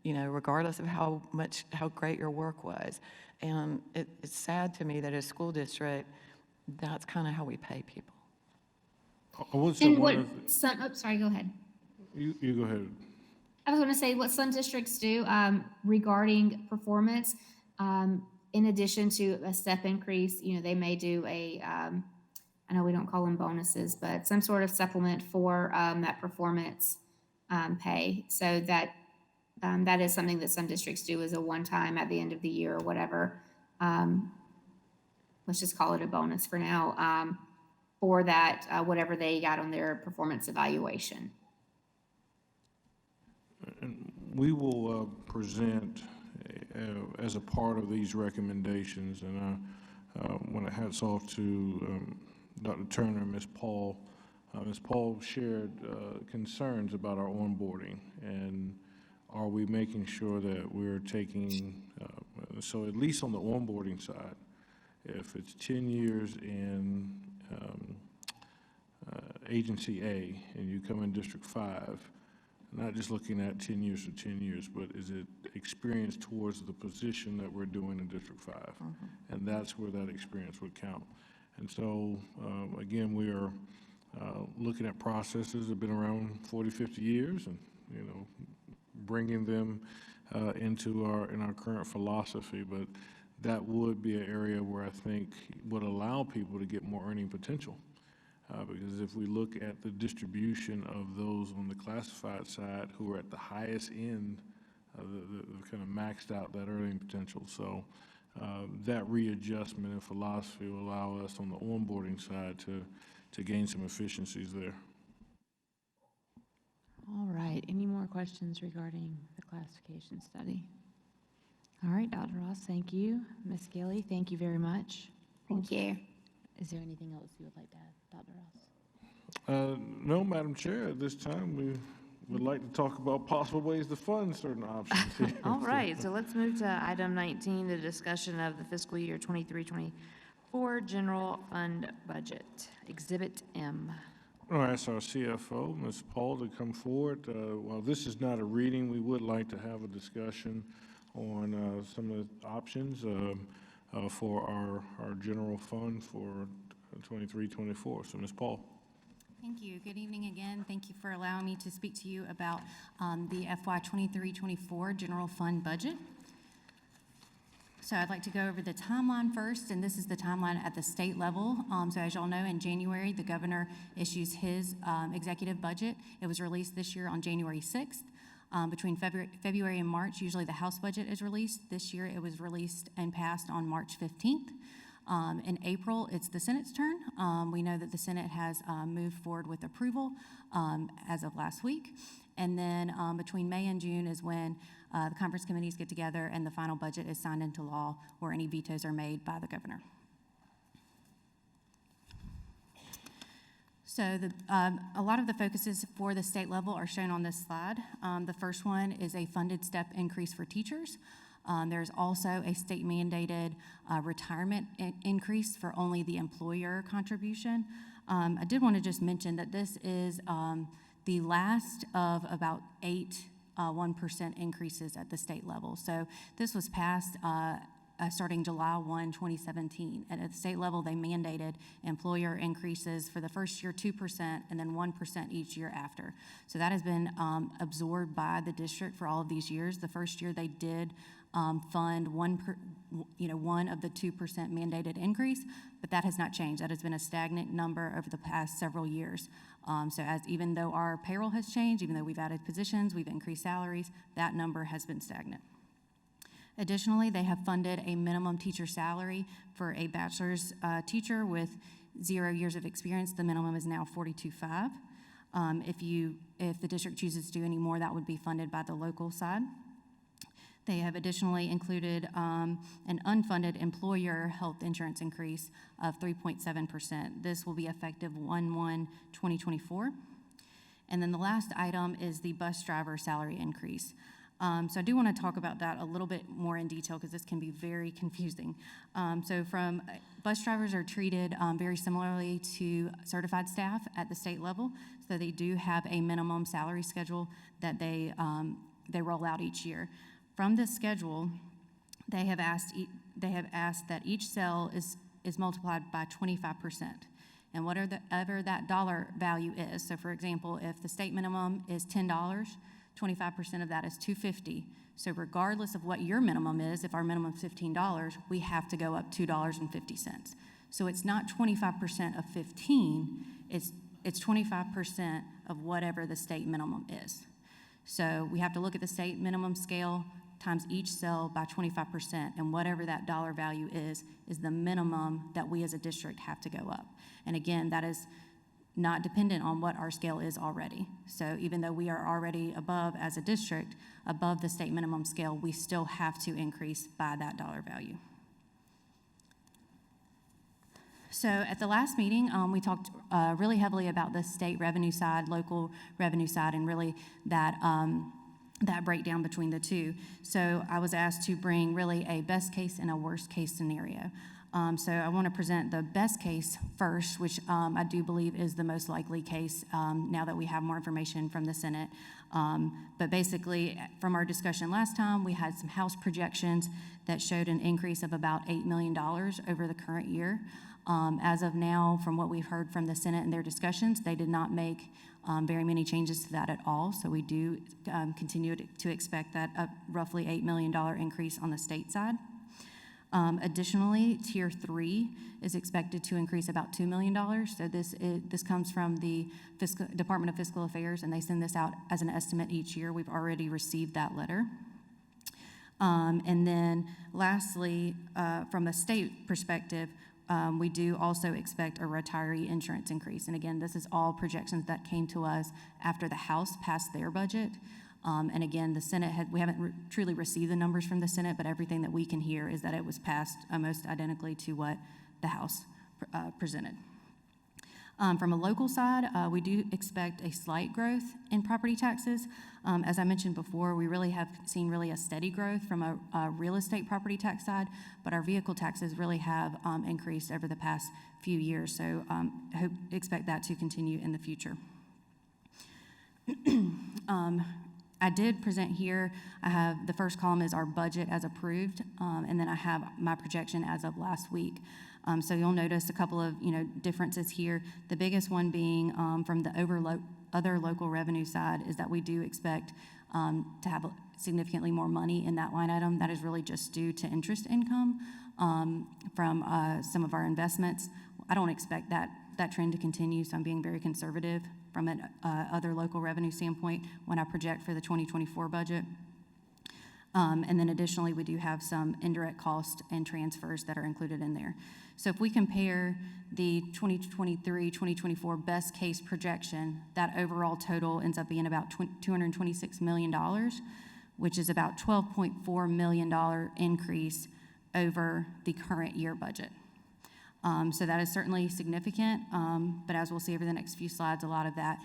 regardless of how great your work was. And it's sad to me that as a school district, that's kind of how we pay people. I would say And one what of some, oh, sorry, go ahead. you go ahead. I was going to say what some districts do regarding performance, in addition to a step increase, they may do I know we don't call them bonuses, but some sort of supplement for that performance pay. So that is something that some districts do as a one-time at the end of the year or whatever. Let's just call it a bonus for now, for that, whatever they got on their performance evaluation. And we will present as a part of these recommendations, and when it hats off to Dr. Turner and Ms. Paul. Ms. Paul shared concerns about our onboarding, and are we making sure that we're taking, so at least on the onboarding side, if it's 10 years in Agency A and you come in District 5, not just looking at 10 years for 10 years, but is it experience towards the position that we're doing in District 5? And that's where that experience would count. And so, again, we are looking at processes that have been around 40, 50 years and, bringing them into our current philosophy. But that would be an area where I think would allow people to get more earning potential. Because if we look at the distribution of those on the classified side who are at the highest end, kind of maxed out that earning potential. So that readjustment in philosophy will allow us on the onboarding side to gain some efficiencies there. All right, any more questions regarding the classification study? All right, Dr. Ross, thank you. Ms. Gilly, thank you very much. Thank you. Is there anything else you would like to add, Dr. Ross? No, Madam Chair, at this time, we would like to talk about possible ways to fund certain options here. All right, so let's move to item 19, the discussion of the fiscal year 23-24 general fund budget, Exhibit M. All right, so our CFO, Ms. Paul, to come forward. While this is not a reading, we would like to have a discussion on some of the options for our general fund for 23-24. So, Ms. Paul. Thank you. Good evening again. Thank you for allowing me to speak to you about the FY 23-24 general fund budget. So I'd like to go over the timeline first, and this is the timeline at the state level. So as y'all know, in January, the governor issues his executive budget. It was released this year on January 6th. Between February and March, usually the House budget is released. This year, it was released and passed on March 15th. In April, it's the Senate's turn. We know that the Senate has moved forward with approval as of last week. And then between May and June is when the conference committees get together and the final budget is signed into law, or any vetoes are made by the governor. So a lot of the focuses for the state level are shown on this slide. The first one is a funded step increase for teachers. There's also a state mandated retirement increase for only the employer contribution. I did want to just mention that this is the last of about 8 1% increases at the state level. So this was passed starting July 1, 2017. And at the state level, they mandated employer increases for the first year 2% and then 1% each year after. So that has been absorbed by the district for all of these years. The first year they did fund one of the 2% mandated increase, but that has not changed. That has been a stagnant number over the past several years. So even though our payroll has changed, even though we've added positions, we've increased salaries, that number has been stagnant. Additionally, they have funded a minimum teacher salary for a bachelor's teacher with 0 years of experience. The minimum is now $42,500. If the district chooses to do any more, that would be funded by the local side. They have additionally included an unfunded employer health insurance increase of 3.7%. This will be effective 1/1/2024. And then the last item is the bus driver salary increase. So I do want to talk about that a little bit more in detail because this can be very confusing. Bus drivers are treated very similarly to certified staff at the state level. So they do have a minimum salary schedule that they roll out each year. From this schedule, they have asked that each cell is multiplied by 25%. And whatever that dollar value is, so for example, if the state minimum is $10, 25% of that is $2.50. So regardless of what your minimum is, if our minimum is $15, we have to go up $2.50. So it's not 25% of 15, it's 25% of whatever the state minimum is. So we have to look at the state minimum scale times each cell by 25%, and whatever that dollar value is the minimum that we as a district have to go up. And again, that is not dependent on what our scale is already. So even though we are already above, as a district, above the state minimum scale, we still have to increase by that dollar value. So at the last meeting, we talked really heavily about the state revenue side, local revenue side, and really that breakdown between the two. So I was asked to bring really a best case and a worst case scenario. So I want to present the best case first, which I do believe is the most likely case now that we have more information from the Senate. But basically, from our discussion last time, we had some House projections that showed an increase of about $8 million over the current year. As of now, from what we've heard from the Senate and their discussions, they did not make very many changes to that at all. So we do continue to expect that roughly $8 million increase on the state side. Additionally, Tier 3 is expected to increase about $2 million. So this comes from the Department of Fiscal Affairs, and they send this out as an estimate each year. We've already received that letter. And then lastly, from a state perspective, we do also expect a retiree insurance increase. And again, this is all projections that came to us after the House passed their budget. And again, the Senate we haven't truly received the numbers from the Senate, but everything that we can hear is that it was passed almost identically to what the House presented. From a local side, we do expect a slight growth in property taxes. As I mentioned before, we really have seen a steady growth from a real estate property tax side, but our vehicle taxes really have increased over the past few years. So expect that to continue in the future. I did present here, I have the first column is our budget as approved, and then I have my projection as of last week. So you'll notice a couple of differences here. The biggest one being from the other local revenue side is that we do expect to have significantly more money in that line item. That is really just due to interest income from some of our investments. I don't expect that trend to continue, so I'm being very conservative from an other local revenue standpoint when I project for the 2024 budget. And then additionally, we do have some indirect costs and transfers that are included in there. So if we compare the 2023-2024 best case projection, that overall total ends up being about $226 million, which is about $12.4 million increase over the current year budget. So that is certainly significant, but as we'll see over the next few slides, a lot of that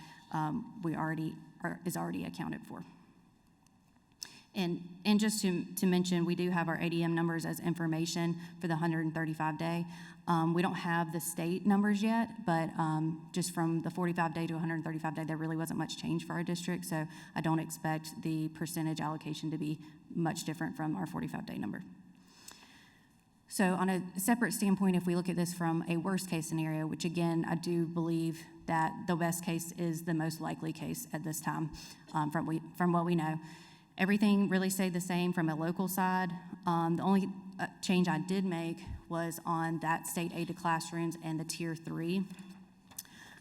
is already accounted for. And just to mention, we do have our ADM numbers as information for the 135-day. We don't have the state numbers yet, but just from the 45-day to 135-day, there really wasn't much change for our district, so I don't expect the percentage allocation to be much different from our 45-day number. So on a separate standpoint, if we look at this from a worst-case scenario, which again, I do believe that the best case is the most likely case at this time, from what we know. Everything really stayed the same from a local side. The only change I did make was on that state-aided classrooms and the Tier 3.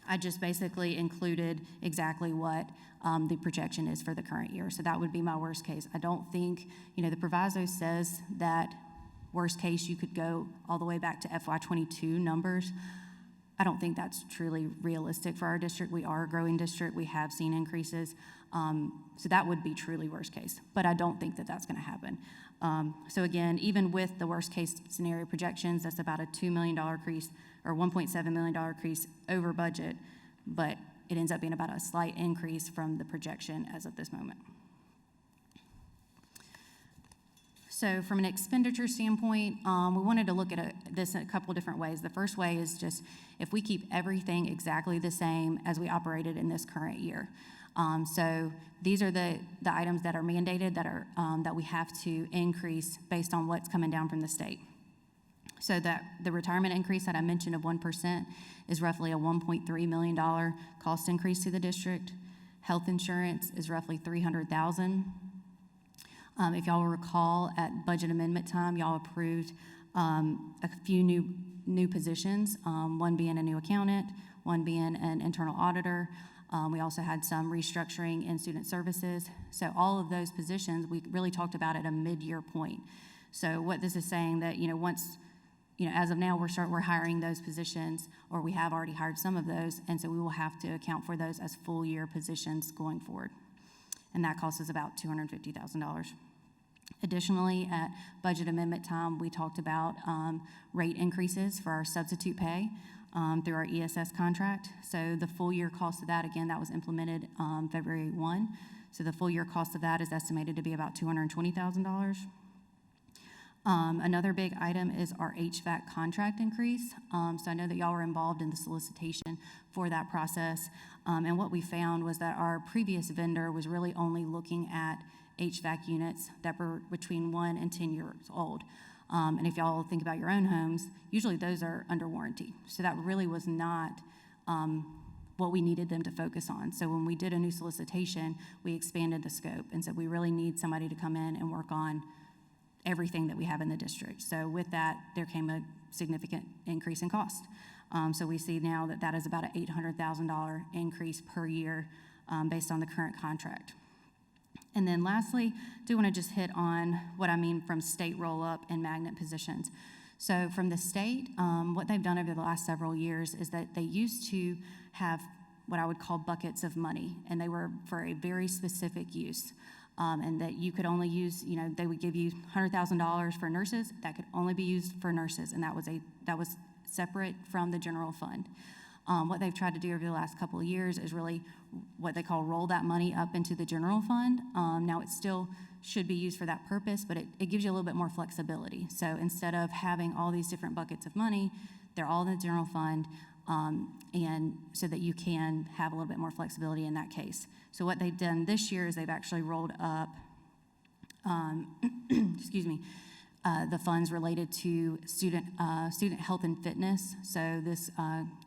I just basically included exactly what the projection is for the current year. So that would be my worst case. I don't think, the proviso says that worst case, you could go all the way back to FY22 numbers. I don't think that's truly realistic for our district. We are a growing district. We have seen increases. So that would be truly worst case, but I don't think that that's going to happen. So again, even with the worst case scenario projections, that's about a $2 million increase or $1.7 million increase over budget, but it ends up being about a slight increase from the projection as of this moment. So from an expenditure standpoint, we wanted to look at this in a couple different ways. The first way is just if we keep everything exactly the same as we operated in this current year. So these are the items that are mandated that we have to increase based on what's coming down from the state. So that the retirement increase that I mentioned of 1% is roughly a $1.3 million cost increase to the district. Health insurance is roughly $300,000. If y'all will recall, at budget amendment time, y'all approved a few new positions, one being a new accountant, one being an internal auditor. We also had some restructuring in student services. So all of those positions, we really talked about at a mid-year point. So what this is saying that, once, as of now, we're hiring those positions, or we have already hired some of those, and so we will have to account for those as full-year positions going forward. And that costs us about $250,000. Additionally, at budget amendment time, we talked about rate increases for our substitute pay through our ESS contract. So the full year cost of that, again, that was implemented February 1. So the full year cost of that is estimated to be about $220,000. Another big item is our HVAC contract increase. So I know that y'all were involved in the solicitation for that process. And what we found was that our previous vendor was really only looking at HVAC units that were between 1 and 10 years old. And if y'all think about your own homes, usually those are under warranty. So that really was not what we needed them to focus on. So when we did a new solicitation, we expanded the scope and said we really need somebody to come in and work on everything that we have in the district. So with that, there came a significant increase in cost. So we see now that that is about an $800,000 increase per year based on the current contract. And then lastly, do want to just hit on what I mean from state roll-up and magnet positions. So from the state, what they've done over the last several years is that they used to have what I would call buckets of money, and they were for a very specific use. And that you could only use, they would give you $100,000 for nurses. That could only be used for nurses, and that was separate from the general fund. What they've tried to do over the last couple of years is really what they call roll that money up into the general fund. Now, it still should be used for that purpose, but it gives you a little bit more flexibility. So instead of having all these different buckets of money, they're all in the general fund, and so that you can have a little bit more flexibility in that case. So what they've done this year is they've actually rolled up, the funds related to student health and fitness. So this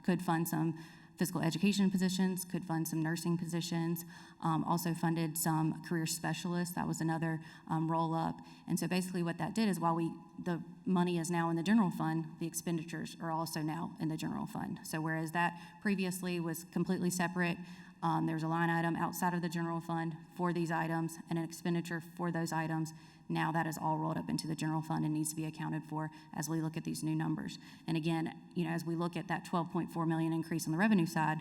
could fund some physical education positions, could fund some nursing positions, also funded some career specialists. That was another roll-up. And so basically what that did is while the money is now in the general fund, the expenditures are also now in the general fund. So whereas that previously was completely separate, there's a line item outside of the general fund for these items and an expenditure for those items. Now that is all rolled up into the general fund and needs to be accounted for as we look at these new numbers. And again, as we look at that $12.4 million increase on the revenue side,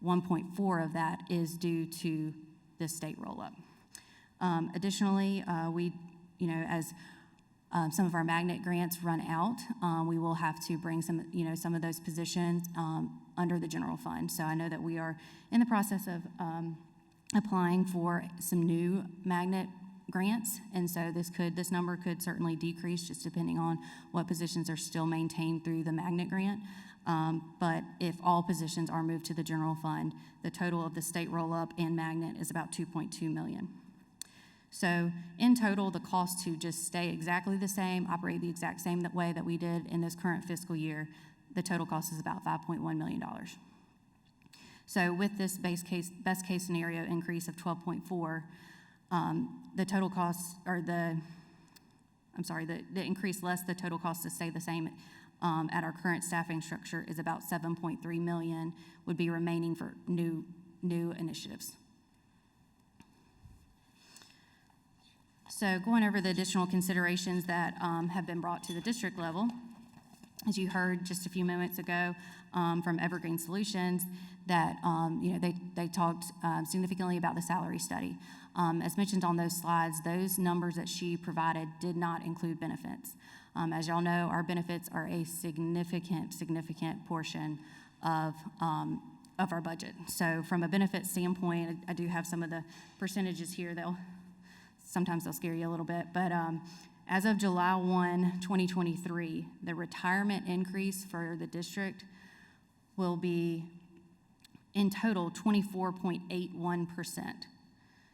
1.4 of that is due to this state roll-up. Additionally, as some of our magnet grants run out, we will have to bring some of those positions under the general fund. So I know that we are in the process of applying for some new magnet grants, and so this number could certainly decrease just depending on what positions are still maintained through the magnet grant. But if all positions are moved to the general fund, the total of the state roll-up and magnet is about $2.2 million. So in total, the cost to just stay exactly the same, operate the exact same way that we did in this current fiscal year, the total cost is about $5.1 million. So with this best case scenario increase of 12.4, the total cost, or the increase less the total cost to stay the same at our current staffing structure is about 7.3 million would be remaining for new initiatives. So going over the additional considerations that have been brought to the district level, as you heard just a few moments ago from Evergreen Solutions, that they talked significantly about the salary study. As mentioned on those slides, those numbers that she provided did not include benefits. As y'all know, our benefits are a significant portion of our budget. So from a benefit standpoint, I do have some of the percentages here. Sometimes they'll scare you a little bit, but as of July 1, 2023, the retirement increase for the district will be in total 24.81%.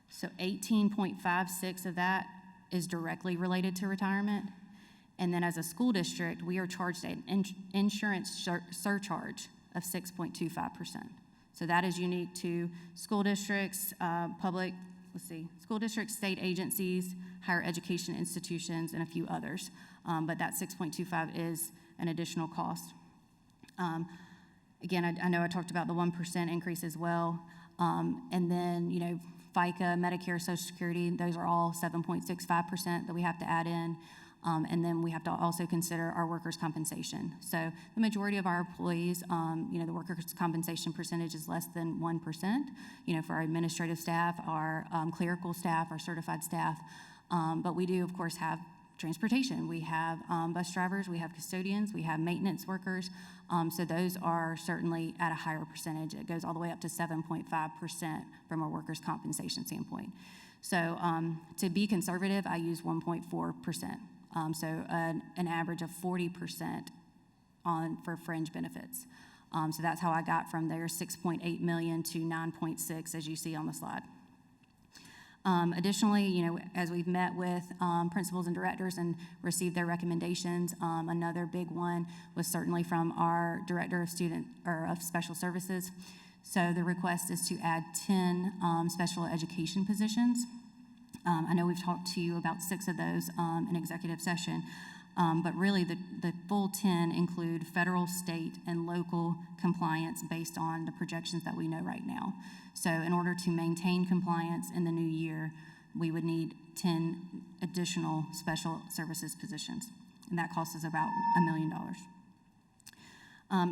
So 18.56 of that is directly related to retirement. And then as a school district, we are charged an insurance surcharge of 6.25%. So that is unique to school districts, school districts, state agencies, higher education institutions, and a few others. But that 6.25 is an additional cost. Again, I know I talked about the 1% increase as well. And then, FICA, Medicare, Social Security, those are all 7.65% that we have to add in. And then we have to also consider our workers' compensation. So the majority of our employees, the workers' compensation percentage is less than 1%, for our administrative staff, our clerical staff, our certified staff. But we do, of course, have transportation. We have bus drivers, we have custodians, we have maintenance workers. So those are certainly at a higher percentage. It goes all the way up to 7.5% from a workers' compensation standpoint. So to be conservative, I use 1.4%. So an average of 40% for fringe benefits. So that's how I got from there 6.8 million to 9.6, as you see on the slide. Additionally, as we've met with principals and directors and received their recommendations, another big one was certainly from our director of special services. So the request is to add 10 special education positions. I know we've talked to you about 6 of those in executive session, but really the full 10 include federal, state, and local compliance based on the projections that we know right now. So in order to maintain compliance in the new year, we would need 10 additional special services positions, and that cost us about $1 million.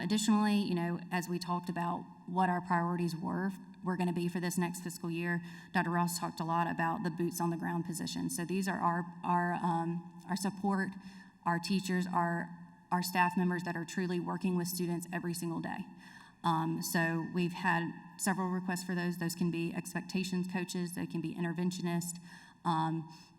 Additionally, as we talked about what our priorities were going to be for this next fiscal year, Dr. Ross talked a lot about the boots on the ground positions. So these are our support, our teachers, our staff members that are truly working with students every single day. So we've had several requests for those. Those can be expectations coaches, they can be interventionists,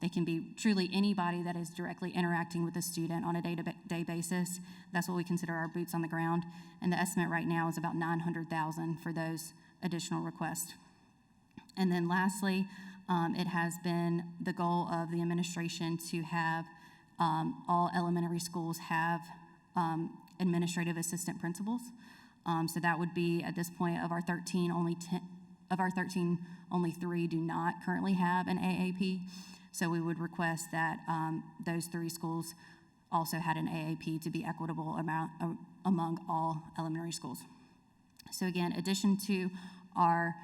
they can be truly anybody that is directly interacting with a student on a day-to-day basis. That's what we consider our boots on the ground. And the estimate right now is about $900,000 for those additional requests. And then lastly, it has been the goal of the administration to have all elementary schools have administrative assistant principals. So that would be, at this point, of our 13, only 3 do not currently have an AAP. So we would request that those 3 schools also had an AAP to be equitable among all elementary schools. So again, addition to our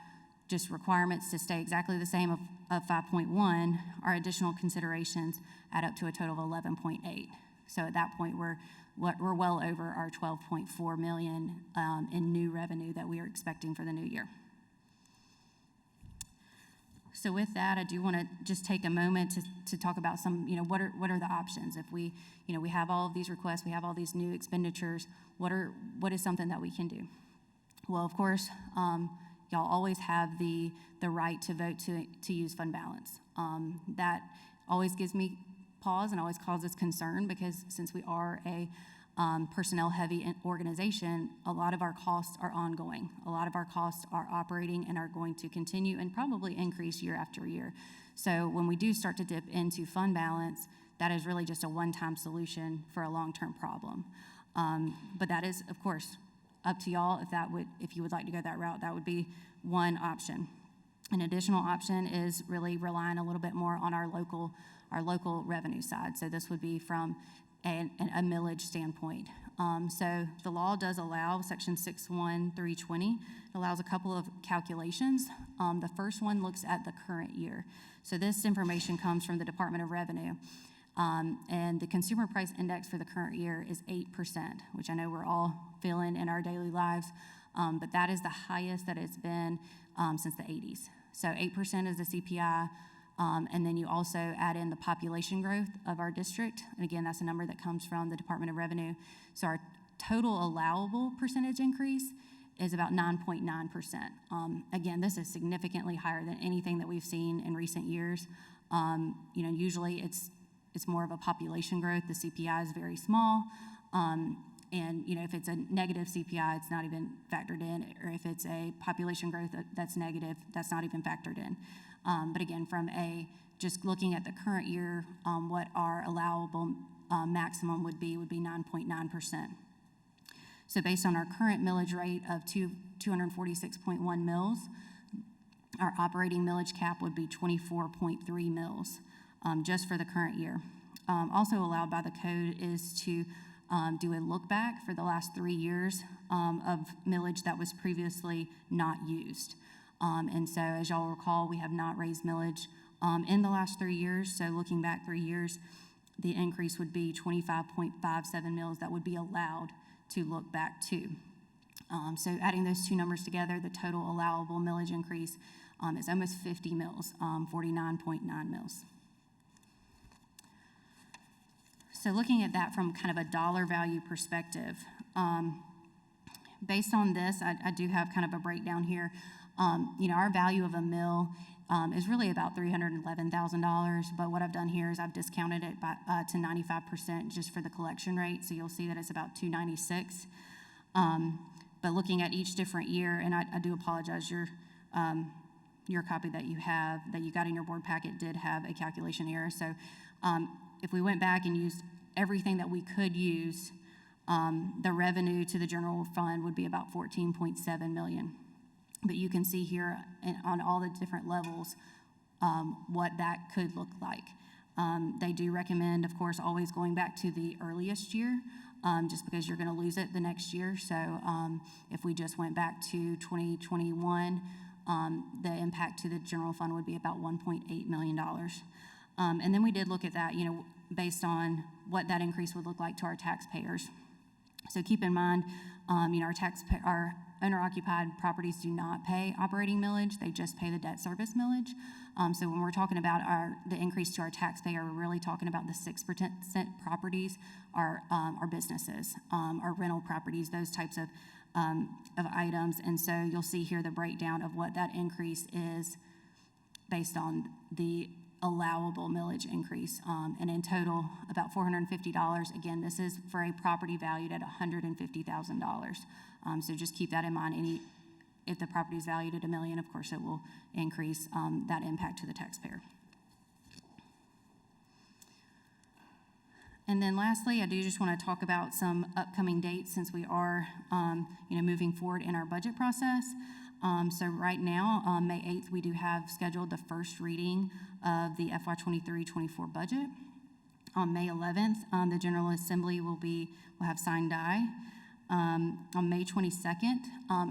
just requirements to stay exactly the same of 5.1, our additional considerations add up to a total of 11.8. So at that point, we're well over our 12.4 million in new revenue that we are expecting for the new year. So with that, I do want to just take a moment to talk about some, what are the options? If we have all of these requests, we have all these new expenditures, what is something that we can do? Well, of course, y'all always have the right to vote to use fund balance. That always gives me pause and always causes concern, because since we are a personnel-heavy organization, a lot of our costs are ongoing. A lot of our costs are operating and are going to continue and probably increase year after year. So when we do start to dip into fund balance, that is really just a one-time solution for a long-term problem. But that is, of course, up to y'all. If you would like to go that route, that would be one option. An additional option is really relying a little bit more on our local revenue side. So this would be from a millage standpoint. So the law does allow, Section 61320, allows a couple of calculations. The first one looks at the current year. So this information comes from the Department of Revenue. And the consumer price index for the current year is 8%, which I know we're all feeling in our daily lives, but that is the highest that it's been since the 80s. So 8% is the CPI, and then you also add in the population growth of our district, and again, that's a number that comes from the Department of Revenue. So our total allowable percentage increase is about 9.9%. Again, this is significantly higher than anything that we've seen in recent years. Usually it's more of a population growth. The CPI is very small. And if it's a negative CPI, it's not even factored in, or if it's a population growth that's negative, that's not even factored in. But again, from just looking at the current year, what our allowable maximum would be 9.9%. So based on our current millage rate of 246.1 mils, our operating millage cap would be 24.3 mils just for the current year. Also allowed by the code is to do a look back for the last 3 years of millage that was previously not used. And so as y'all recall, we have not raised millage in the last 3 years. So looking back 3 years, the increase would be 25.57 mils that would be allowed to look back to. So adding those two numbers together, the total allowable millage increase is almost 50 mils, 49.9 mils. So looking at that from kind of a dollar value perspective, based on this, I do have kind of a breakdown here. Our value of a mill is really about $311,000, but what I've done here is I've discounted it to 95% just for the collection rate, so you'll see that it's about $296. But looking at each different year, and I do apologize, your copy that you got in your board packet did have a calculation error. So if we went back and used everything that we could use, the revenue to the general fund would be about $14.7 million. But you can see here on all the different levels what that could look like. They do recommend, of course, always going back to the earliest year, just because you're going to lose it the next year. So if we just went back to 2021, the impact to the general fund would be about $1.8 million. And then we did look at that, based on what that increase would look like to our taxpayers. So keep in mind, our owner-occupied properties do not pay operating millage; they just pay the debt service millage. So when we're talking about the increase to our taxpayer, we're really talking about the 6% properties, our businesses, our rental properties, those types of items. And so you'll see here the breakdown of what that increase is based on the allowable millage increase, and in total about $450. Again, this is for a property valued at $150,000. So just keep that in mind. If the property is valued at $1 million, of course it will increase that impact to the taxpayer. And then lastly, I do just want to talk about some upcoming dates since we are moving forward in our budget process. So right now, May 8th, we do have scheduled the first reading of the FY 23-24 budget. On May 11th, the General Assembly will have sign die. On May 22nd,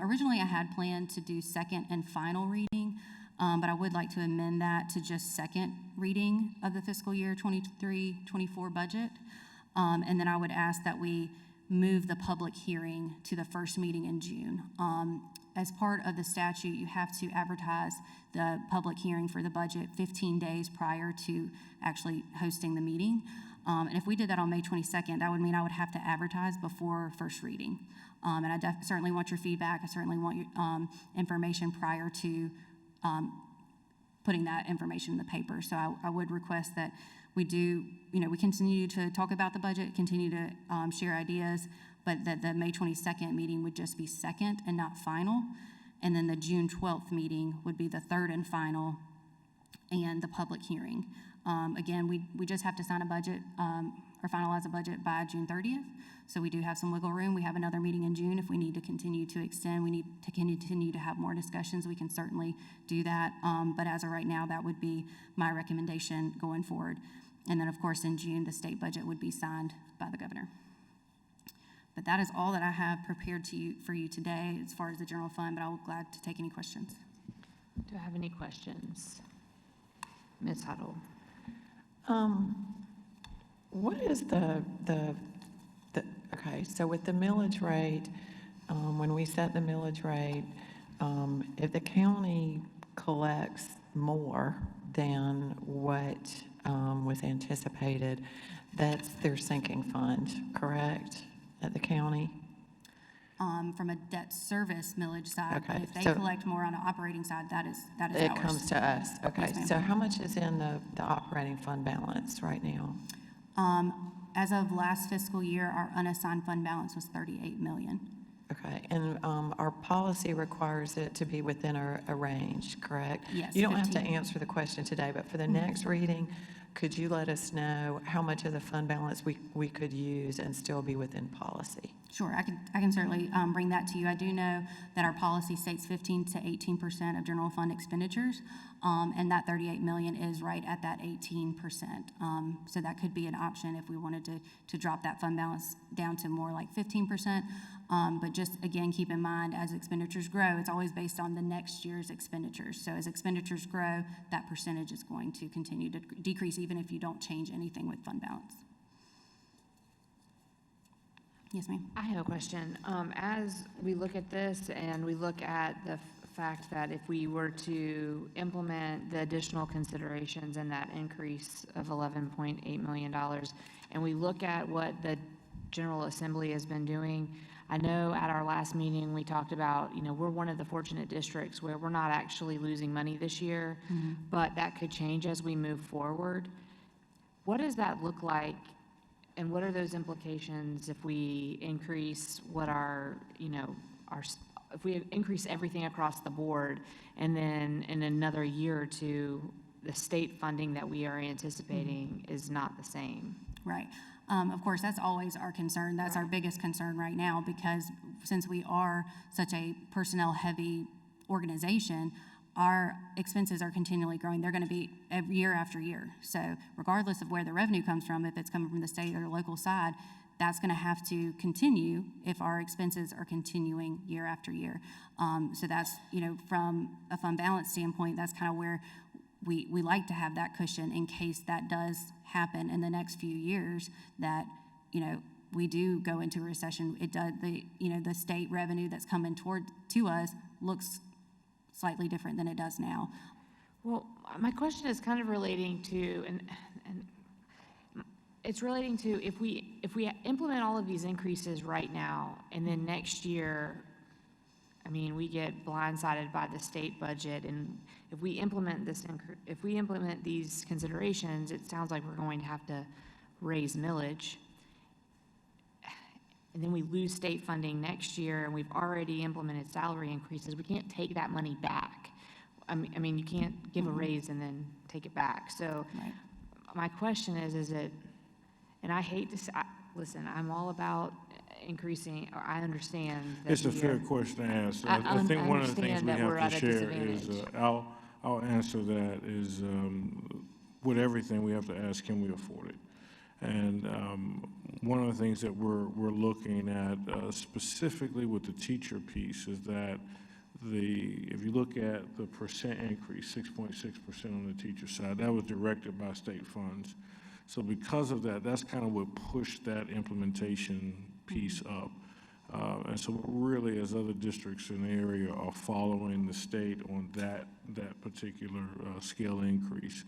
originally I had planned to do second and final reading, but I would like to amend that to just second reading of the fiscal year 23-24 budget. And then I would ask that we move the public hearing to the first meeting in June. As part of the statute, you have to advertise the public hearing for the budget 15 days prior to actually hosting the meeting. And if we did that on May 22nd, that would mean I would have to advertise before first reading. And I certainly want your feedback. I certainly want your information prior to putting that information in the paper. So I would request that we do, we continue to talk about the budget, continue to share ideas, but that the May 22nd meeting would just be second and not final. And then the June 12th meeting would be the third and final, and the public hearing. Again, we just have to sign a budget or finalize a budget by June 30th. So we do have some wiggle room. We have another meeting in June. If we need to continue to extend, we need to continue to have more discussions, we can certainly do that. But as of right now, that would be my recommendation going forward. And then, of course, in June, the state budget would be signed by the governor. But that is all that I have prepared for you today as far as the general fund, but I'll be glad to take any questions. Do I have any questions? Ms. Huddle? What is okay, so with the millage rate, when we set the millage rate, if the county collects more than what was anticipated, that's their sinking fund, correct, at the county? From a debt service millage side, but Okay, if they so- collect more on the operating side, that is It ours. comes to us, okay. Yes, ma'am. So how much is in the operating fund balance right now? As of last fiscal year, our unassigned fund balance was 38 million. Okay, and our policy requires it to be within a range, correct? Yes, You don't have to 15. answer the question today, but for the next reading, could you let us know how much of the fund balance we could use and still be within policy? Sure, I can certainly bring that to you. I do know that our policy states 15 to 18% of general fund expenditures, and that 38 million is right at that 18%. So that could be an option if we wanted to drop that fund balance down to more like 15%. But just, again, keep in mind, as expenditures grow, it's always based on the next year's expenditures. So as expenditures grow, that percentage is going to continue to decrease even if you don't change anything with fund balance. Yes, ma'am. I have a question. As we look at this and we look at the fact that if we were to implement the additional considerations and that increase of $11.8 million, and we look at what the General Assembly has been doing, I know at our last meeting, we talked about, we're one of the fortunate districts where we're not actually losing money this year, but that could change as we move forward. What does that look like? And what are those implications if we increase what if we increase everything across the board, and then in another year or two, the state funding that we are anticipating is not the same? Right. Of course, that's always our concern. That's our biggest concern right now, because since we are such a personnel-heavy organization, our expenses are continually growing. They're going to be year after year. So regardless of where the revenue comes from, if it's coming from the state or the local side, that's going to have to continue if our expenses are continuing year after year. So that's, from a fund balance standpoint, that's kind of where we like to have that cushion in case that does happen in the next few years, that, we do go into a recession. It does, the state revenue that's coming to us looks slightly different than it does now. Well, my question is kind of relating to, and it's relating to if we implement all of these increases right now, and then next year, we get blindsided by the state budget, and if we implement these considerations, it sounds like we're going to have to raise millage, and then we lose state funding next year, and we've already implemented salary increases. We can't take that money back. You can't give a raise and then take it back. So Right. my question is it, and I hate to say, listen, I'm all about increasing, or I understand that It's a we fair are- question to ask. I I think one of the things understand we that we're have to at a share is, disadvantage. I'll answer that is, with everything, we have to ask, can we afford it? And one of the things that we're looking at specifically with the teacher piece is that if you look at the percent increase, 6.6% on the teacher side, that was directed by state funds. So because of that, that's kind of what pushed that implementation piece up. And so really, as other districts in the area are following the state on that particular scale increase.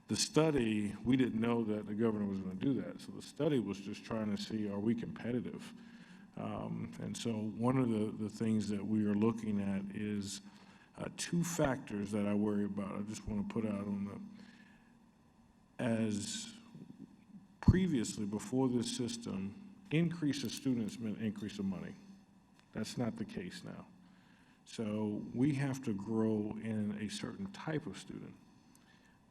The study, we didn't know that the governor was going to do that. So the study was just trying to see, are we competitive? And so one of the things that we are looking at is two factors that I worry about. I just want to put out on as previously, before this system, increase of students meant increase of money. That's not the case now. So we have to grow in a certain type of student.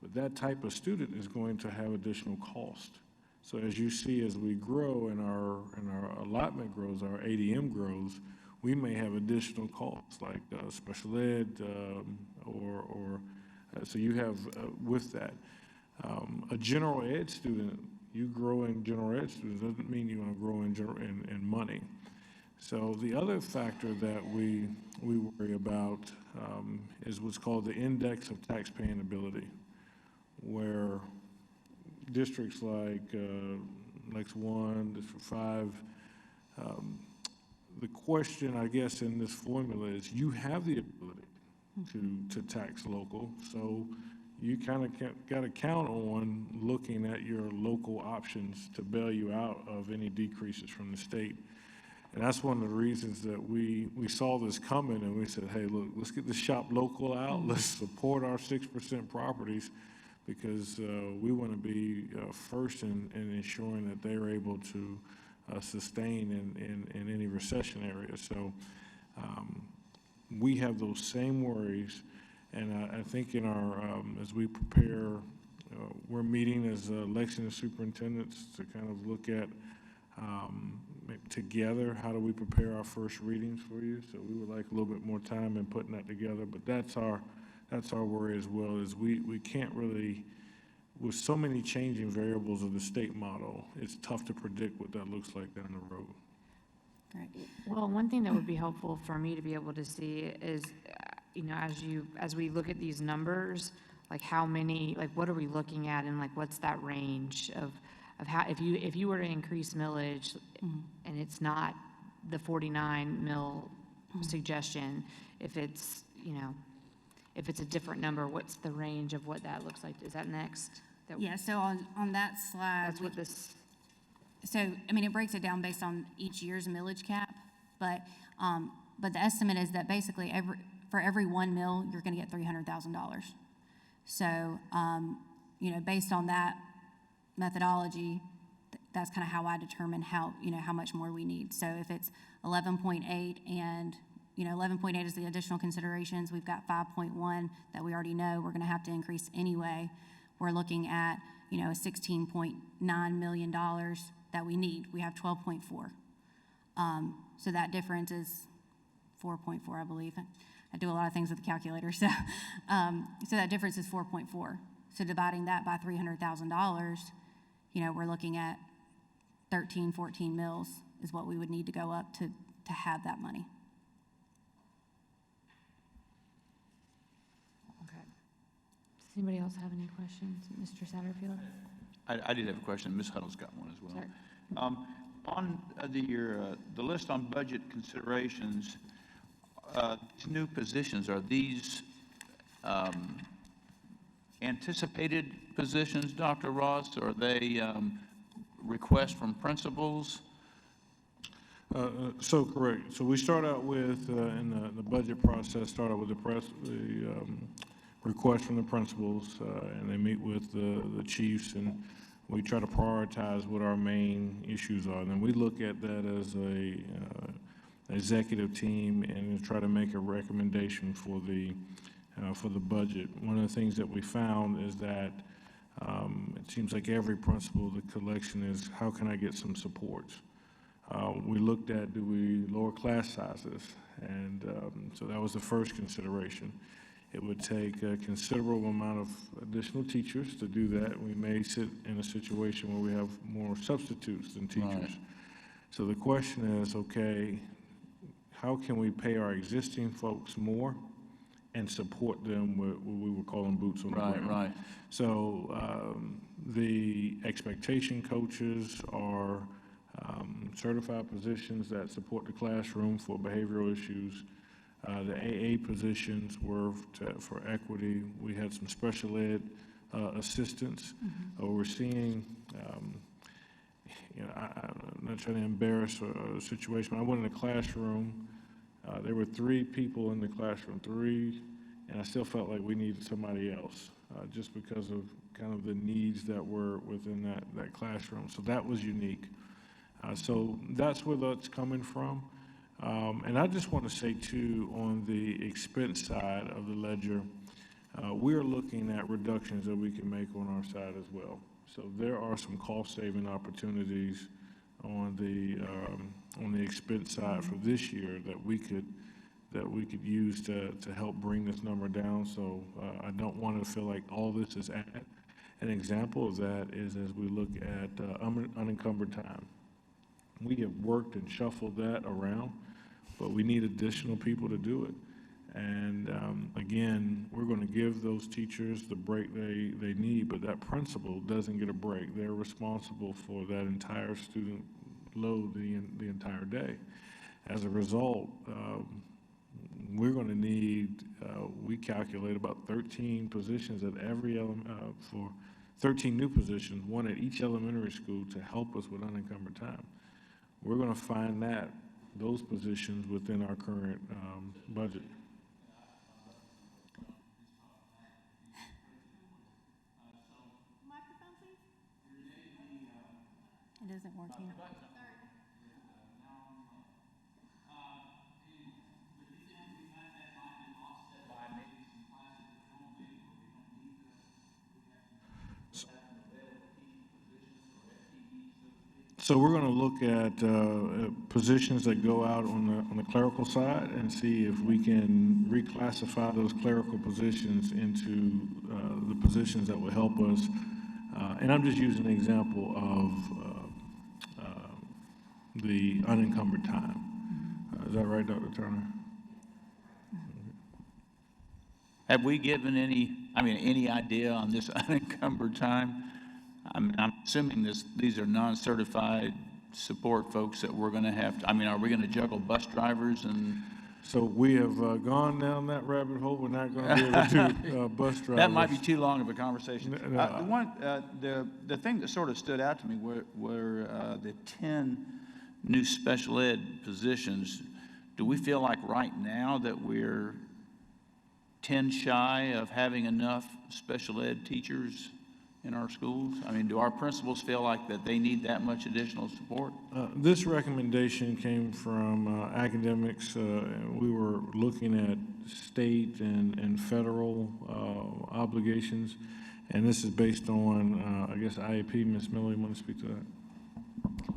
But that type of student is going to have additional cost. So as you see, as we grow and our allotment grows, our ADM grows, we may have additional costs like special ed so you have with that. A general ed student, you grow in general ed students doesn't mean you're going to grow in money. So the other factor that we worry about is what's called the index of taxpaying ability, where districts like Lex 1, District 5, the question, I guess, in this formula is you have the ability to tax local, so you kind of got to count on looking at your local options to bail you out of any decreases from the state. And that's one of the reasons that we saw this coming and we said, hey, look, let's get the shop local out. Let's support our 6% properties because we want to be first in ensuring that they're able to sustain in any recession area. So we have those same worries. And I think in our, as we prepare, we're meeting as Lexington superintendents to kind of look at together, how do we prepare our first readings for you? So we would like a little bit more time in putting that together, but that's our worry as well, is we can't really, with so many changing variables of the state model, it's tough to predict what that looks like down the road. Great. Well, one thing that would be helpful for me to be able to see is, as we look at these numbers, like how many, like what are we looking at, and like what's that range of how, if you were to increase millage, and it's not the 49 mil suggestion, if it's a different number, what's the range of what that looks like? Is that next? Yeah, so on that slide. That's what this. So, I mean, it breaks it down based on each year's millage cap, but the estimate is that basically for every 1 mil, you're going to get $300,000. So, based on that methodology, that's kind of how I determine how much more we need. So if it's 11.8 and 11.8 is the additional considerations, we've got 5.1 that we already know we're going to have to increase anyway. We're looking at, a $16.9 million that we need. We have 12.4. So that difference is 4.4, I believe. I do a lot of things with the calculator, so that difference is 4.4. So dividing that by $300,000, we're looking at 13, 14 mils is what we would need to go up to have that money. Okay. Does anybody else have any questions? Mr. Satterfield? I did have a question. Ms. Huddle's got one as well. Sure. On the list on budget considerations, these new positions, are these anticipated positions, Dr. Ross, or are they requests from principals? So correct. So we start out with, in the budget process, start out with the request from the principals, and they meet with the chiefs, and we try to prioritize what our main issues are. And then we look at that as a executive team and try to make a recommendation for the budget. One of the things that we found is that it seems like every principal, the collection is, how can I get some support? We looked at, do we lower class sizes? And so that was the first consideration. It would take a considerable amount of additional teachers to do that. We may sit in a situation where we have more substitutes than teachers. Right. So the question is, okay, how can we pay our existing folks more and support them with what we would call them boots on the ground? Right. So the expectation coaches are certified positions that support the classroom for behavioral issues. The AA positions were for equity. We had some special ed assistants. We're seeing, I'm not trying to embarrass a situation, but I went in a classroom. There were 3 people in the classroom, 3 and I still felt like we needed somebody else, just because of kind of the needs that were within that classroom. So that was unique. So that's where that's coming from. And I just want to say too, on the expense side of the ledger, we're looking at reductions that we can make on our side as well. So there are some cost-saving opportunities on the expense side for this year that we could use to help bring this number down. So I don't want to feel like all this is added. An example of that is as we look at unencumbered time. We have worked and shuffled that around, but we need additional people to do it. And again, we're going to give those teachers the break they need, but that principal doesn't get a break. They're responsible for that entire student load the entire day. As a result, we're going to need, we calculate about 13 positions at for 13 new positions, one at each elementary school to help us with unencumbered time. We're going to find those positions within our current budget. It isn't working. So we're going to look at positions that go out on the clerical side and see if we can reclassify those clerical positions into the positions that will help us. And I'm just using an example of the unencumbered time. Is that right, Dr. Turner? Have we given any idea on this unencumbered time? I'm assuming these are non-certified support folks that we're going to have to, are we going to juggle bus drivers and? So we have gone down that rabbit hole. We're not going to be able to do bus drivers. That might be too long of a conversation. No. The thing that sort of stood out to me were the 10 new special ed positions. Do we feel like right now that we're 10 shy of having enough special ed teachers in our schools? Do our principals feel like that they need that much additional support? This recommendation came from academics. We were looking at state and federal obligations, and this is based on, I guess, IEP. Ms. Miller, you want to speak to that?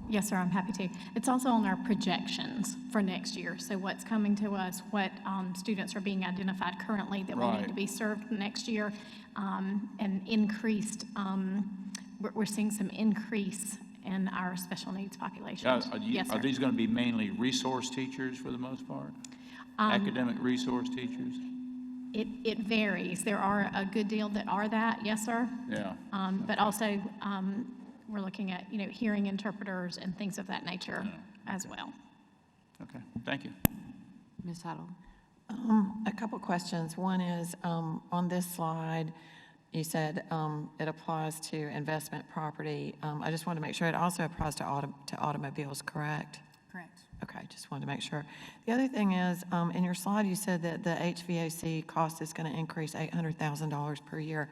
Yes, sir, I'm happy to. It's also on our projections for next year. So what's coming to us, what students are being identified currently that will need to be served next year, and increased, we're seeing some increase in our special needs population. Yes, sir. Are these going to be mainly resource teachers for the most part? Academic resource teachers? It varies. There are a good deal that are that, yes, sir. Yeah. But also, we're looking at, hearing interpreters and things of that nature as well. Okay, thank you. Ms. Huddle? A couple questions. One is, on this slide, you said it applies to investment property. I just wanted to make sure it also applies to automobiles, correct? Correct. Okay, just wanted to make sure. The other thing is, in your slide, you said that the HVAC cost is going to increase $800,000 per year.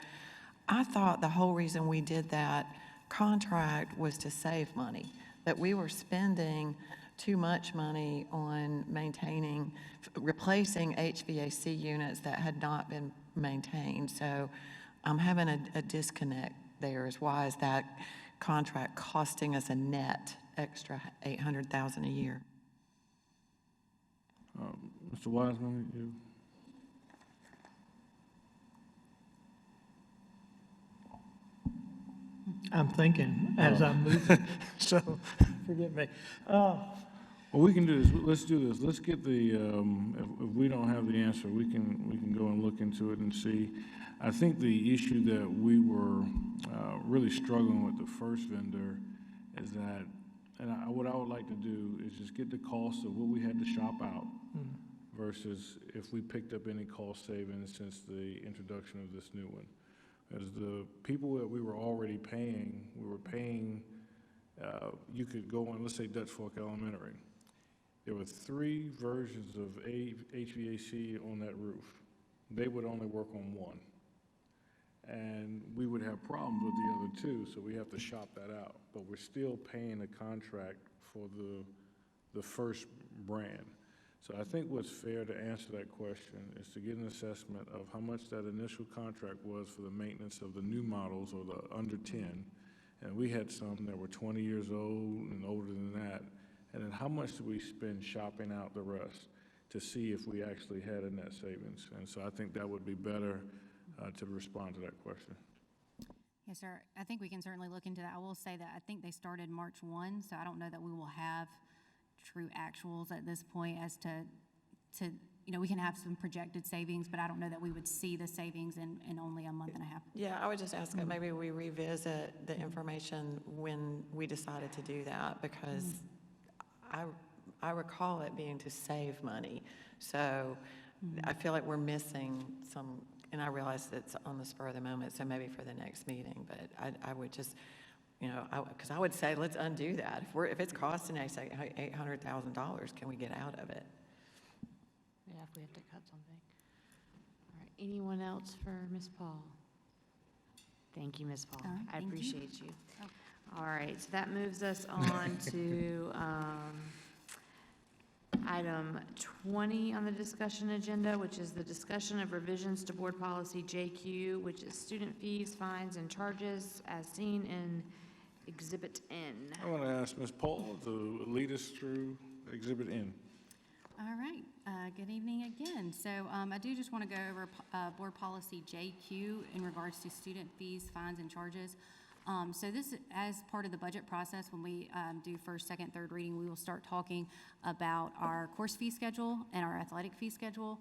I thought the whole reason we did that contract was to save money, that we were spending too much money on replacing HVAC units that had not been maintained. So I'm having a disconnect there. Why is that contract costing us a net extra $800,000 a year? Mr. Wiseman, you? I'm thinking as I'm moving, so forgive me. Well, we can do this. Let's do this. Let's get the, if we don't have the answer, we can go and look into it and see. I think the issue that we were really struggling with the first vendor is that, and what I would like to do is just get the cost of what we had to shop out versus if we picked up any cost savings since the introduction of this new one. As the people that we were already paying, you could go on, let's say Dutch Fork Elementary. There were 3 versions of HVAC on that roof. they would only work on one. And we would have problems with the other two, so we have to shop that out. But we're still paying a contract for the first brand. So I think what's fair to answer that question is to get an assessment of how much that initial contract was for the maintenance of the new models or the under 10. And we had some that were 20 years old and older than that. And then how much did we spend shopping out the rest to see if we actually had a net savings? And so I think that would be better to respond to that question. Yes, sir. I think we can certainly look into that. I will say that I think they started March 1, so I don't know that we will have true actuals at this point as to we can have some projected savings, but I don't know that we would see the savings in only a month and a half. Yeah, I would just ask that maybe we revisit the information when we decided to do that, because I recall it being to save money. So I feel like we're missing some, and I realize it's on the spur of the moment, so maybe for the next meeting, but I would just, because I would say, let's undo that. If it's costing us $800,000, can we get out of it? Yeah, if we have to cut something. All right, anyone else for Ms. Paul? Thank you, Ms. Paul. All right, I thank you. appreciate you. Oh. All right, so that moves us on to item 20 on the discussion agenda, which is the discussion of revisions to Board Policy JQ, which is student fees, fines, and charges as seen in Exhibit N. I want to ask Ms. Paul to lead us through Exhibit N. All right, good evening again. So I do just want to go over Board Policy JQ in regards to student fees, fines, and charges. So this, as part of the budget process, when we do first, second, third reading, we will start talking about our course fee schedule and our athletic fee schedule.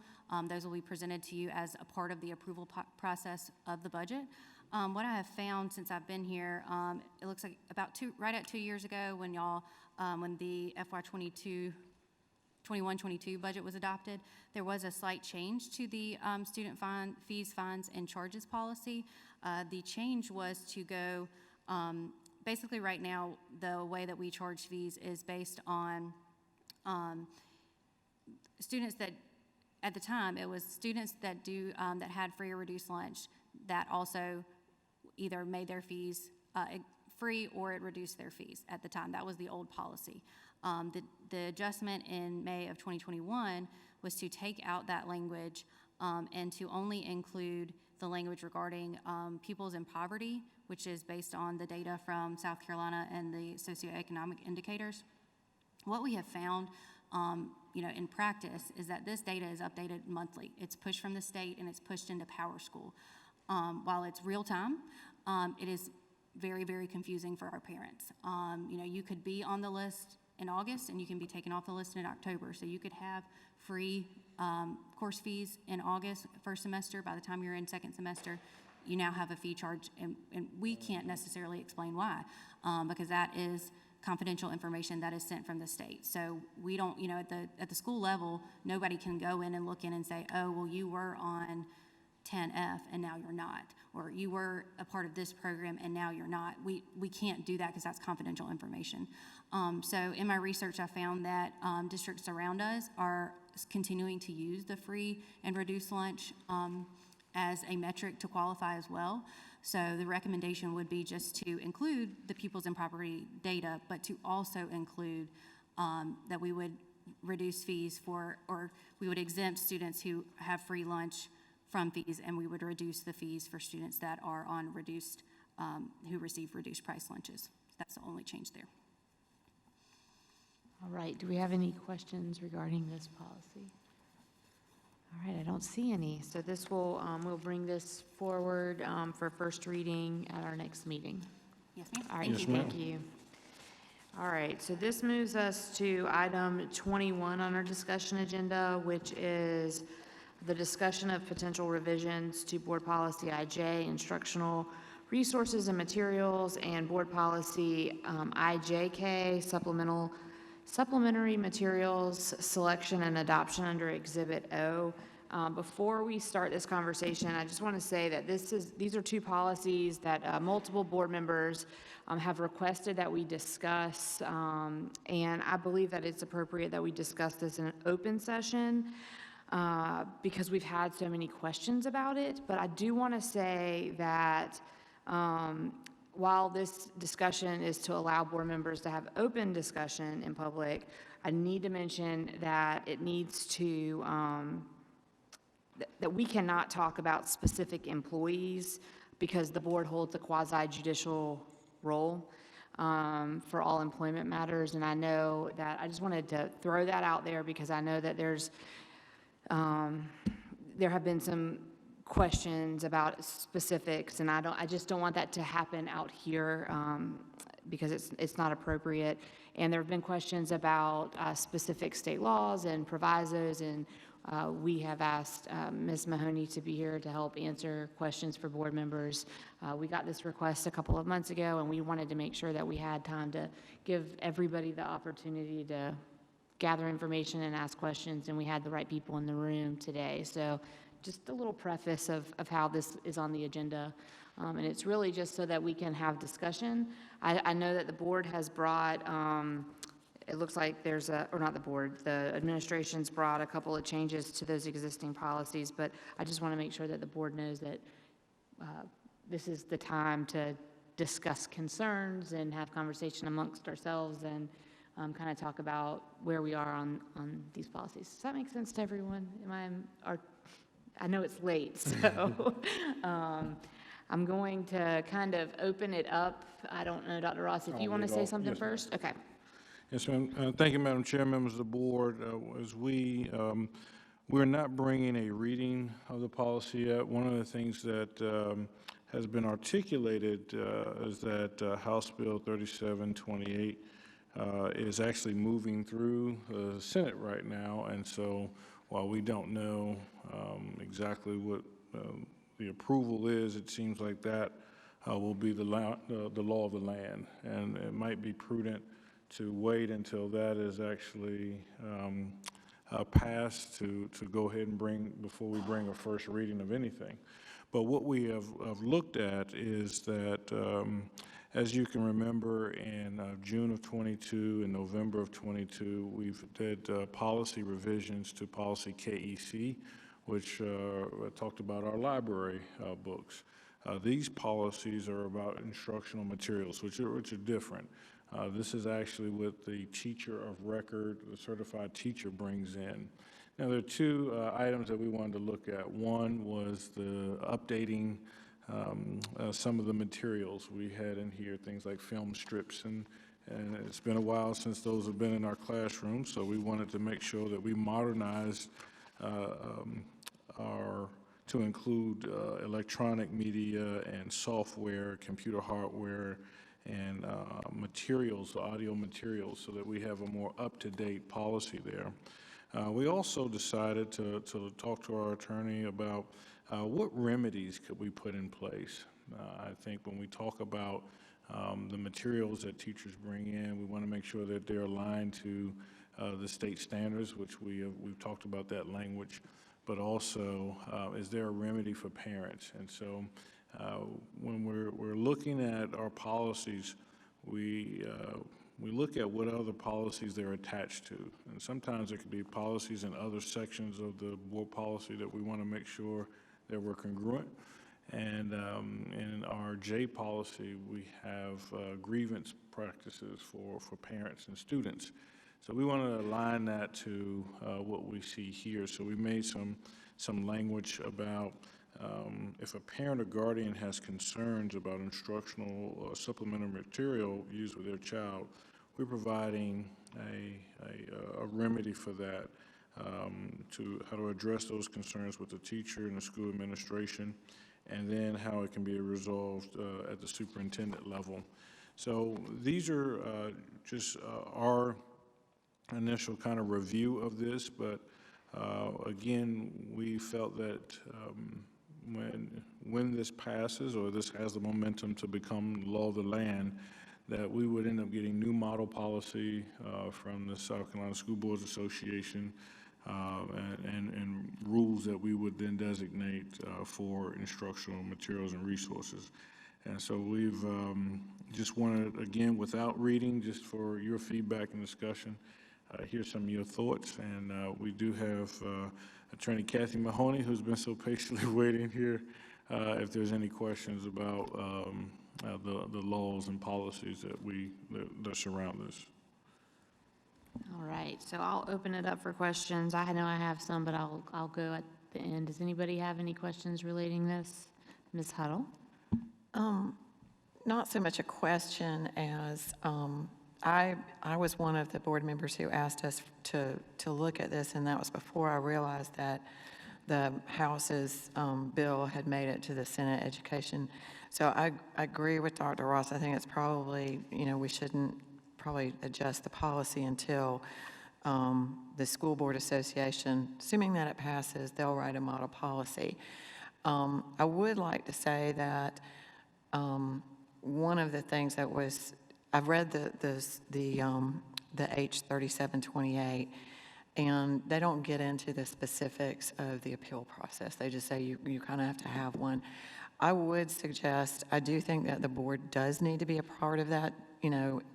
Those will be presented to you as a part of the approval process of the budget. What I have found since I've been here, it looks like right at 2 years ago when when the FY 21-22 budget was adopted, there was a slight change to the student fees, fines, and charges policy. The change was to go, basically right now, the way that we charge fees is based on students that, at the time, it was students that that had free or reduced lunch that also either made their fees free or it reduced their fees at the time. That was the old policy. The adjustment in May of 2021 was to take out that language and to only include the language regarding pupils in poverty, which is based on the data from South Carolina and the socioeconomic indicators. What we have found, in practice, is that this data is updated monthly. It's pushed from the state and it's pushed into PowerSchool. While it's real time, it is very, very confusing for our parents. You could be on the list in August and you can be taken off the list in October. So you could have free course fees in August, first semester. By the time you're in second semester, you now have a fee charge, and we can't necessarily explain why, because that is confidential information that is sent from the state. So we don't, at the school level, nobody can go in and look in and say, oh, well, you were on 10F and now you're not, or you were a part of this program and now you're not. We can't do that because that's confidential information. So in my research, I found that districts around us are continuing to use the free and reduced lunch as a metric to qualify as well. So the recommendation would be just to include the pupils in poverty data, but to also include that we would reduce fees or we would exempt students who have free lunch from fees, and we would reduce the fees for students that are on reduced, who receive reduced price lunches. That's the only change there. All right, do we have any questions regarding this policy? All right, I don't see any. So this will, we'll bring this forward for first reading at our next meeting. Yes, ma'am. All right, Yes, ma'am. thank you. All right, so this moves us to item 21 on our discussion agenda, which is the discussion of potential revisions to Board Policy IJ, instructional resources and materials, and Board Policy IJK, supplementary materials selection and adoption under Exhibit O. Before we start this conversation, I just want to say that these are two policies that multiple board members have requested that we discuss, and I believe that it's appropriate that we discuss this in an open session. because we've had so many questions about it. But I do want to say that while this discussion is to allow board members to have open discussion in public, I need to mention that it needs to, that we cannot talk about specific employees because the board holds a quasi-judicial role for all employment matters. And I know that, I just wanted to throw that out there because I know that there have been some questions about specifics, and I just don't want that to happen out here because it's not appropriate. And there have been questions about specific state laws and provisos, and we have asked Ms. Mahoney to be here to help answer questions for board members. We got this request a couple of months ago, and we wanted to make sure that we had time to give everybody the opportunity to gather information and ask questions, and we had the right people in the room today. So just a little preface of how this is on the agenda. And it's really just so that we can have discussion. I know that the board has brought, it looks like there's or not the board, the administration's brought a couple of changes to those existing policies, but I just want to make sure that the board knows that this is the time to discuss concerns and have conversation amongst ourselves and kind of talk about where we are on these policies. Does that make sense to everyone? I know it's late, so I'm going to kind of open it up. I don't know, Dr. Ross, if you want to say something Yes, ma'am. first? Okay. Yes, ma'am. Thank you, Madam Chair, members of the board. As we're not bringing a reading of the policy yet. One of the things that has been articulated is that House Bill 3728 is actually moving through the Senate right now, and so while we don't know exactly what the approval is, it seems like that will be the law of the land, and it might be prudent to wait until that is actually passed to go ahead and before we bring a first reading of anything. But what we have looked at is that, as you can remember, in June of 22 and November of 22, we've did policy revisions to policy KEC, which talked about our library books. These policies are about instructional materials, which are different. This is actually what the teacher of record, the certified teacher, brings in. Now, there are two items that we wanted to look at. One was the updating some of the materials we had in here, things like film strips, and it's been a while since those have been in our classrooms, so we wanted to make sure that we modernized to include electronic media and software, computer hardware, and materials, audio materials, so that we have a more up-to-date policy there. We also decided to talk to our attorney about what remedies could we put in place. I think when we talk about the materials that teachers bring in, we want to make sure that they're aligned to the state standards, which we've talked about that language, but also is there a remedy for parents? And so when we're looking at our policies, we look at what other policies they're attached to. And sometimes there could be policies in other sections of the board policy that we want to make sure that we're congruent. And in our J policy, we have grievance practices for parents and students. So we want to align that to what we see here. So we made some language about if a parent or guardian has concerns about instructional or supplemental material used with their child, we're providing a remedy for that, to how to address those concerns with the teacher and the school administration, and then how it can be resolved at the superintendent level. So these are just our initial kind of review of this, but again, we felt that when this passes, or this has the momentum to become law of the land, that we would end up getting new model policy from the South Carolina School Boards Association and rules that we would then designate for instructional materials and resources. And so we've just wanted, again, without reading, just for your feedback and discussion, hear some of your thoughts. And we do have Attorney Kathy Mahoney, who's been so patiently waiting here, if there's any questions about the laws and policies that surround this. All right, so I'll open it up for questions. I know I have some, but I'll go at the end. Does anybody have any questions relating this? Ms. Huddle? Not so much a question as I was one of the board members who asked us to look at this, and that was before I realized that the House's bill had made it to the Senate Education. So I agree with Dr. Ross. I think it's probably, we shouldn't probably adjust the policy until the School Board Association, assuming that it passes, they'll write a model policy. I would like to say that one of the things that was, I've read the H 3728, and they don't get into the specifics of the appeal process. They just say you kind of have to have one. I would suggest, I do think that the board does need to be a part of that,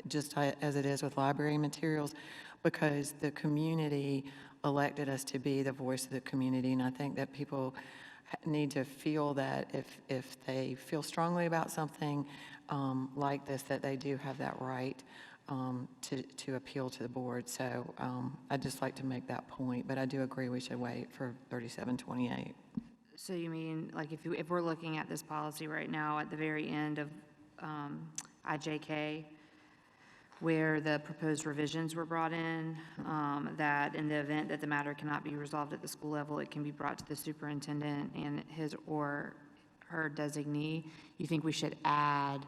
just as it is with library materials, because the community elected us to be the voice of the community, and I think that people need to feel that if they feel strongly about something like this, that they do have that right to appeal to the board. So I'd just like to make that point, but I do agree we should wait for 3728. So you mean, like, if we're looking at this policy right now at the very end of IJK, where the proposed revisions were brought in, that in the event that the matter cannot be resolved at the school level, it can be brought to the superintendent and his or her designee, you think we should add,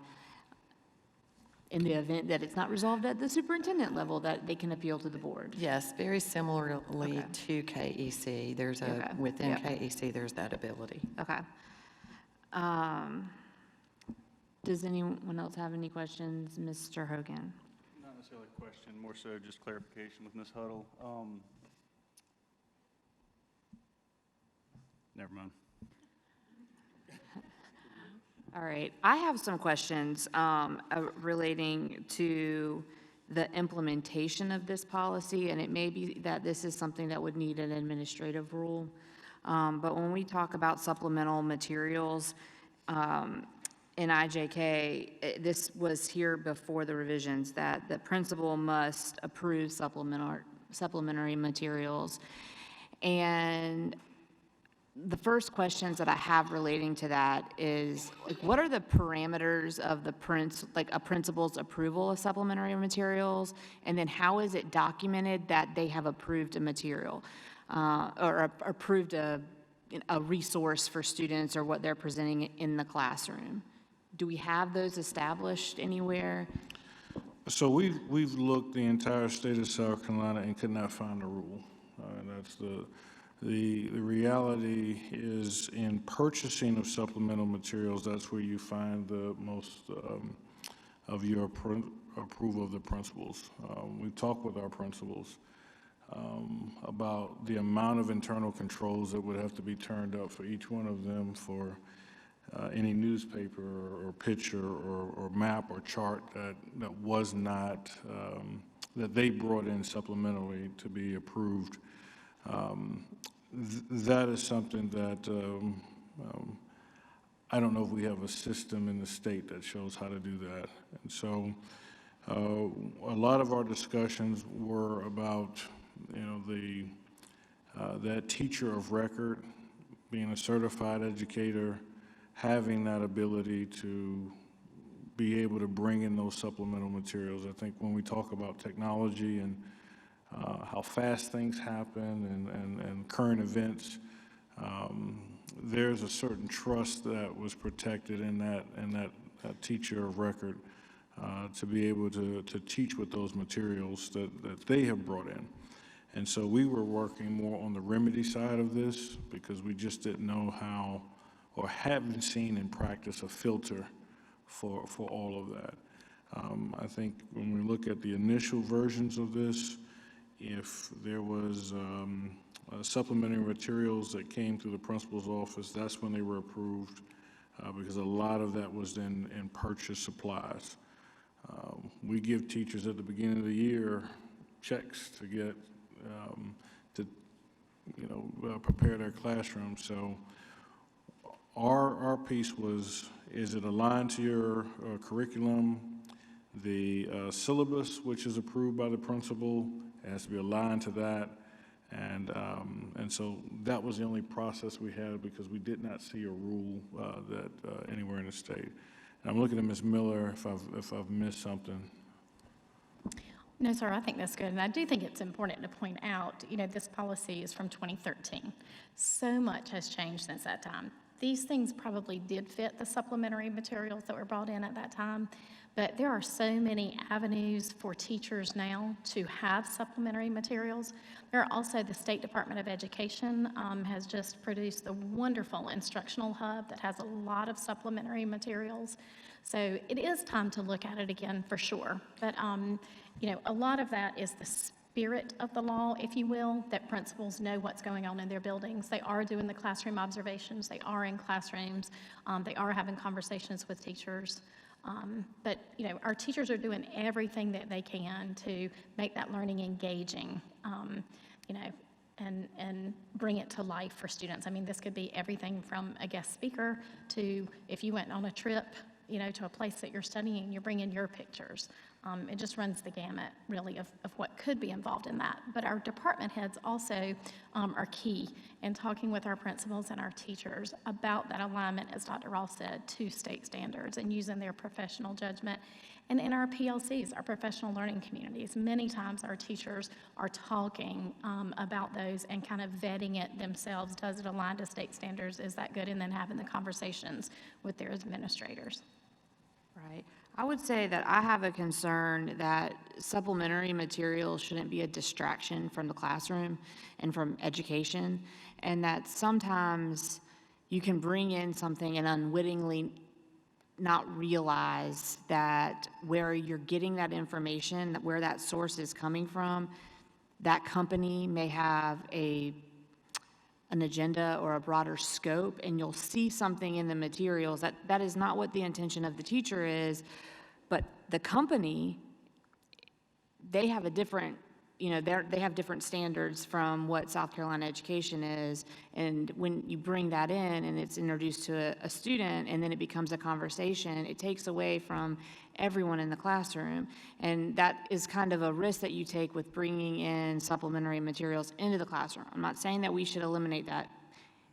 in the event that it's not resolved at the superintendent level, that they can appeal to the board? Yes, very similarly to KEC. There's within KEC, there's that ability. Okay. Does anyone else have any questions? Mr. Hogan? Not necessarily a question, more so just clarification with Ms. Huddle. Never mind. All right, I have some questions relating to the implementation of this policy, and it may be that this is something that would need an administrative rule. But when we talk about supplemental materials in IJK, this was here before the revisions, that the principal must approve supplementary materials. And the first questions that I have relating to that is, like, what are the parameters of the a principal's approval of supplementary materials? And then how is it documented that they have approved a material or approved a resource for students or what they're presenting in the classroom? Do we have those established anywhere? So we've looked the entire state of South Carolina and could not find a rule. That's the reality is in purchasing of supplemental materials, that's where you find the most of your approval of the principals. We've talked with our principals about the amount of internal controls that would have to be turned up for each one of them for any newspaper or picture or map or chart that was not, that they brought in supplementally to be approved. That is something that I don't know if we have a system in the state that shows how to do that. And so a lot of our discussions were about, that teacher of record, being a certified educator, having that ability to be able to bring in those supplemental materials. I think when we talk about technology and how fast things happen and current events, there's a certain trust that was protected in that teacher of record to be able to teach with those materials that they have brought in. And so we were working more on the remedy side of this because we just didn't know how, or haven't seen in practice, a filter for all of that. I think when we look at the initial versions of this, if there was supplementary materials that came through the principal's office, that's when they were approved because a lot of that was in purchase supplies. We give teachers at the beginning of the year checks to get, to, prepare their classroom. So our piece was, is it aligned to your curriculum? The syllabus, which is approved by the principal, has to be aligned to that. And so that was the only process we had, because we did not see a rule that anywhere in the state. And I'm looking at Ms. Miller if I've missed something. No, sir, I think that's good. And I do think it's important to point out, this policy is from 2013. So much has changed since that time. These things probably did fit the supplementary materials that were brought in at that time, but there are so many avenues for teachers now to have supplementary materials. There are also, the State Department of Education has just produced a wonderful instructional hub that has a lot of supplementary materials. So it is time to look at it again for sure. But, a lot of that is the spirit of the law, if you will, that principals know what's going on in their buildings. They are doing the classroom observations. They are in classrooms. They are having conversations with teachers. But, our teachers are doing everything that they can to make that learning engaging, and bring it to life for students. I mean, this could be everything from a guest speaker to if you went on a trip, to a place that you're studying, you're bringing your pictures. It just runs the gamut, really, of what could be involved in that. But our department heads also are key in talking with our principals and our teachers about that alignment, as Dr. Ross said, to state standards and using their professional judgment. And in our PLCs, our professional learning communities, many times our teachers are talking about those and kind of vetting it themselves. Does it align to state standards? Is that good? And then having the conversations with their administrators. Right. I would say that I have a concern that supplementary materials shouldn't be a distraction from the classroom and from education, and that sometimes you can bring in something and unwittingly not realize that where you're getting that information, that where that source is coming from, that company may have an agenda or a broader scope, and you'll see something in the materials that is not what the intention of the teacher is, but the company, they have a different, they have different standards from what South Carolina education is, and when you bring that in and it's introduced to a student and then it becomes a conversation, it takes away from everyone in the classroom, and that is kind of a risk that you take with bringing in supplementary materials into the classroom. I'm not saying that we should eliminate that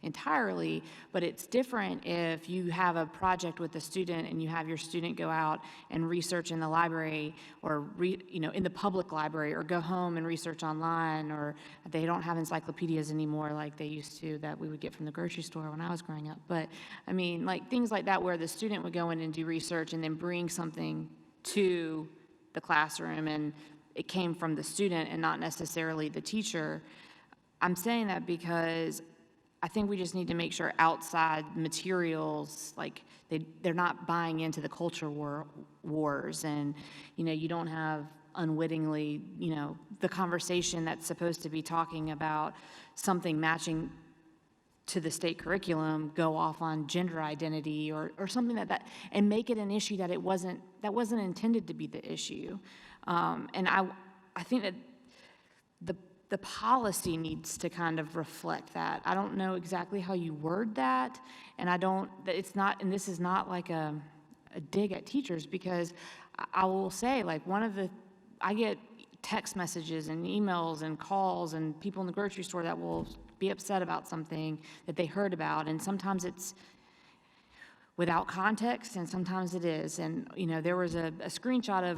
entirely, but it's different if you have a project with a student and you have your student go out and research in the library or in the public library, or go home and research online, or they don't have encyclopedias anymore like they used to that we would get from the grocery store when I was growing up. But I mean, like things like that where the student would go in and do research and then bring something to the classroom and it came from the student and not necessarily the teacher. I'm saying that because I think we just need to make sure outside materials, like they're not buying into the culture wars, and you don't have unwittingly, the conversation that's supposed to be talking about something matching to the state curriculum go off on gender identity or something and make it an issue that wasn't intended to be the issue. And I think that the policy needs to kind of reflect that. I don't know exactly how you word that, and and this is not like a dig at teachers, because I will say, like, I get text messages and emails and calls and people in the grocery store that will be upset about something that they heard about, and sometimes it's without context and sometimes it is. And, there was a screenshot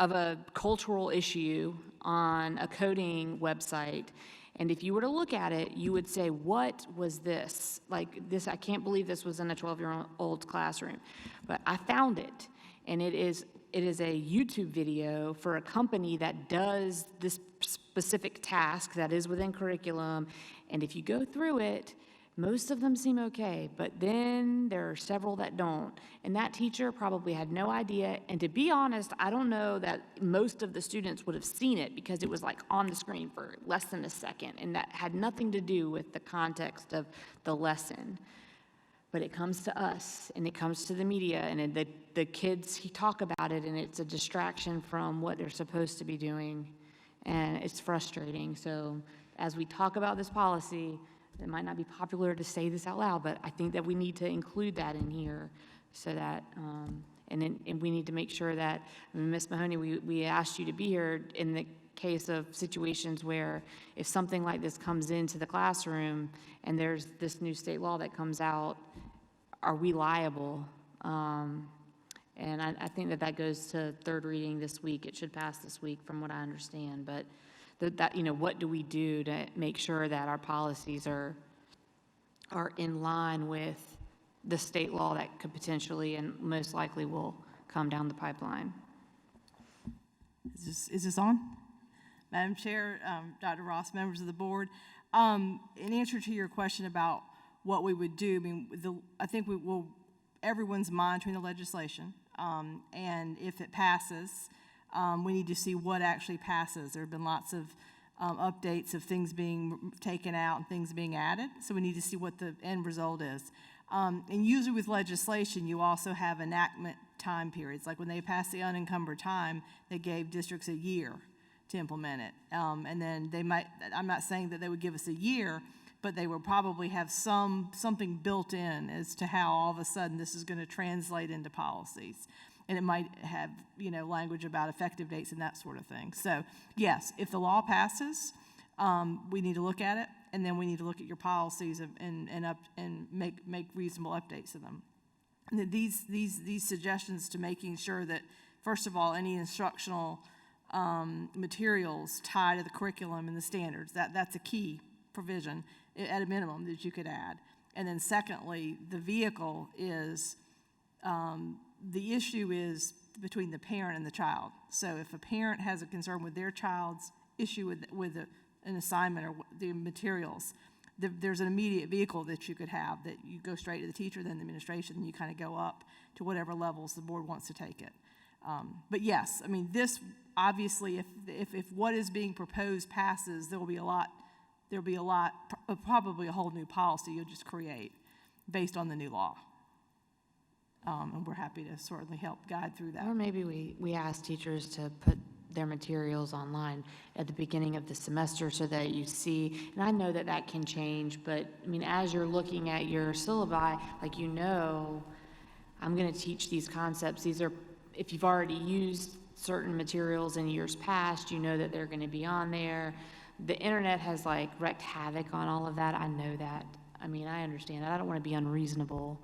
of a cultural issue on a coding website, and if you were to look at it, you would say, what was this? Like this, I can't believe this was in a 12-year-old classroom. But I found it, and it is a YouTube video for a company that does this specific task that is within curriculum, and if you go through it, most of them seem okay, but then there are several that don't. And that teacher probably had no idea. And to be honest, I don't know that most of the students would have seen it because it was like on the screen for less than a second. And that had nothing to do with the context of the lesson. but it comes to us, and it comes to the media, and the kids talk about it, and it's a distraction from what they're supposed to be doing, and it's frustrating. So as we talk about this policy, it might not be popular to say this out loud, but I think that we need to include that in here so that, and we need to make sure that, Ms. Mahoney, we asked you to be here in the case of situations where if something like this comes into the classroom and there's this new state law that comes out, are we liable? And I think that goes to third reading this week. It should pass this week from what I understand, but that, what do we do to make sure that our policies are in line with the state law that could potentially and most likely will come down the pipeline? Is this on? Madam Chair, Dr. Ross, members of the board, in answer to your question about what we would do, I think everyone's monitoring the legislation, and if it passes, we need to see what actually passes. There have been lots of updates of things being taken out and things being added, so we need to see what the end result is. And usually with legislation, you also have enactment time periods. Like when they passed the unencumbered time, they gave districts a year to implement it. And then they might, I'm not saying that they would give us a year, but they would probably have something built in as to how all of a sudden this is going to translate into policies. And it might have, language about effective dates and that sort of thing. So yes, if the law passes, we need to look at it, and then we need to look at your policies and make reasonable updates to them. And these suggestions to making sure that, first of all, any instructional materials tie to the curriculum and the standards, that's a key provision at a minimum that you could add. And then secondly, the vehicle is, the issue is between the parent and the child. So if a parent has a concern with their child's issue with an assignment or the materials, there's an immediate vehicle that you could have that you go straight to the teacher, then the administration, and you kind of go up to whatever levels the board wants to take it. But yes, this obviously, if what is being proposed passes, there'll be a lot, probably a whole new policy you'll just create based on the new law. And we're happy to certainly help guide through that. Or maybe we ask teachers to put their materials online at the beginning of the semester so that you see, and I know that can change, but as you're looking at your syllabi, I'm going to teach these concepts. These are, if you've already used certain materials in years past, you know that they're going to be on there. The internet has wreaked havoc on all of that. I know that. I understand that. I don't want to be unreasonable.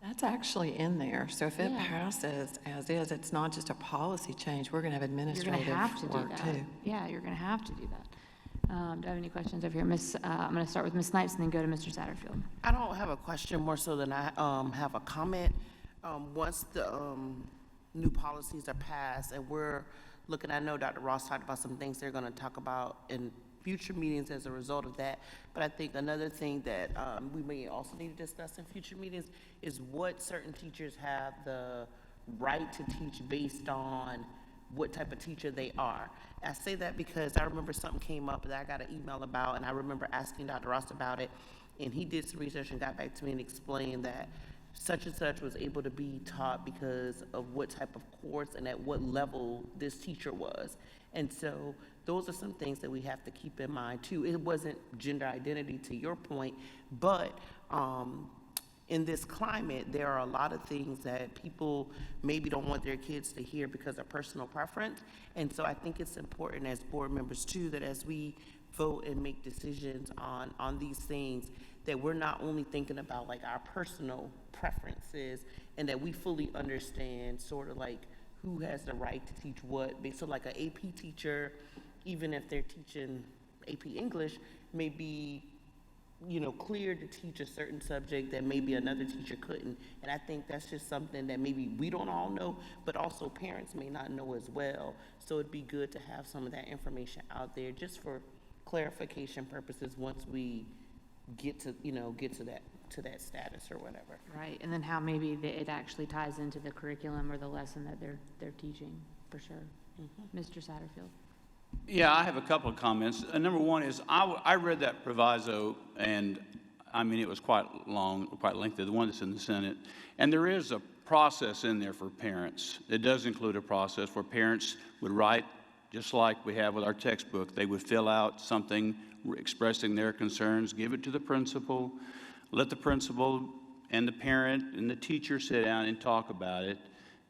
That's actually in there. So if it passes as is, it's not just a policy change. We're going to have administrative work too. You're going to have to do that. Yeah, you're going to have to do that. Do I have any questions over here? I'm going to start with Ms. Snipes and then go to Mr. Satterfield. I don't have a question, more so than I have a comment. Once the new policies are passed and we're looking, I know Dr. Ross talked about some things they're going to talk about in future meetings as a result of that, but I think another thing that we may also need to discuss in future meetings is what certain teachers have the right to teach based on what type of teacher they are. I say that because I remember something came up that I got an email about, and I remember asking Dr. Ross about it, and he did some research and got back to me and explained that such and such was able to be taught because of what type of course and at what level this teacher was. And so those are some things that we have to keep in mind too. It wasn't gender identity, to your point, but in this climate, there are a lot of things that people maybe don't want their kids to hear because of personal preference. And so I think it's important as board members too, that as we vote and make decisions on these things, that we're not only thinking about our personal preferences, and that we fully understand sort of who has the right to teach what. So an AP teacher, even if they're teaching AP English, may be cleared to teach a certain subject that maybe another teacher couldn't. And I think that's just something that maybe we don't all know, but also parents may not know as well. So it'd be good to have some of that information out there just for clarification purposes once we get to that status or whatever. Right, and then how maybe it actually ties into the curriculum or the lesson that they're teaching, for sure. Mr. Satterfield. Yeah, I have a couple of comments. Number one is I read that proviso, and I mean, it was quite long, quite lengthy, the one that's in the Senate. And there is a process in there for parents. It does include a process where parents would write, just like we have with our textbook. They would fill out something expressing their concerns, give it to the principal, let the principal and the parent and the teacher sit down and talk about it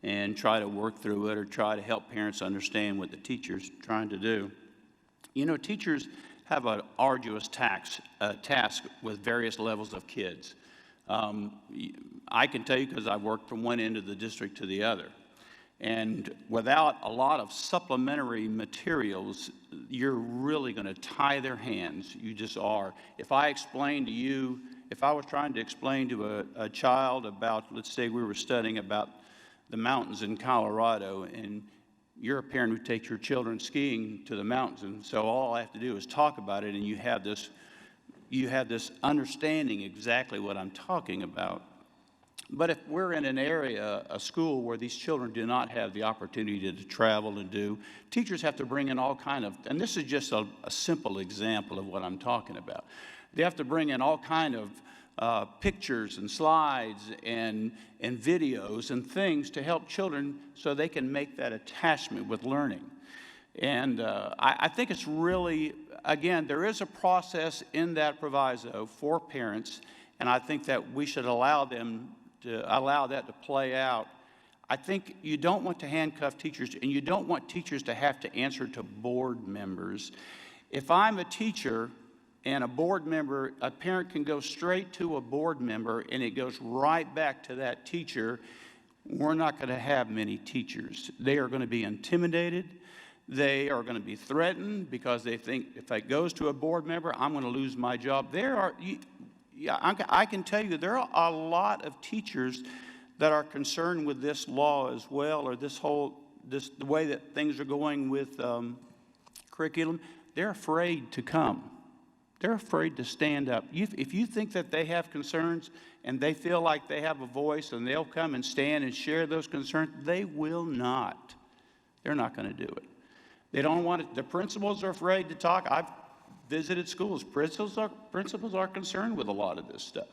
and try to work through it or try to help parents understand what the teacher's trying to do. You know, teachers have an arduous task with various levels of kids. I can tell you because I've worked from one end of the district to the other. And without a lot of supplementary materials, you're really going to tie their hands. You just are. If I explain to you, if I was trying to explain to a child about, let's say we were studying about the mountains in Colorado, and you're a parent who takes your children skiing to the mountains, and so all I have to do is talk about it, and you have this understanding exactly what I'm talking about. But if we're in an area, a school where these children do not have the opportunity to travel and do, teachers have to bring in all kind of, and this is just a simple example of what I'm talking about. They have to bring in all kind of pictures and slides and videos and things to help children so they can make that attachment with learning. And I think it's really, again, there is a process in that proviso for parents, and I think that we should allow that to play out. I think you don't want to handcuff teachers, and you don't want teachers to have to answer to board members. If I'm a teacher and a board member, a parent can go straight to a board member, and it goes right back to that teacher. We're not going to have many teachers. They are going to be intimidated. They are going to be threatened because they think if it goes to a board member, I'm going to lose my job. I can tell you there are a lot of teachers that are concerned with this law as well, or the way that things are going with curriculum. They're afraid to come. They're afraid to stand up. If you think that they have concerns and they feel like they have a voice and they'll come and stand and share those concerns, they will not. They're not going to do it. They don't want it. The principals are afraid to talk. I've visited schools. Principals are concerned with a lot of this stuff.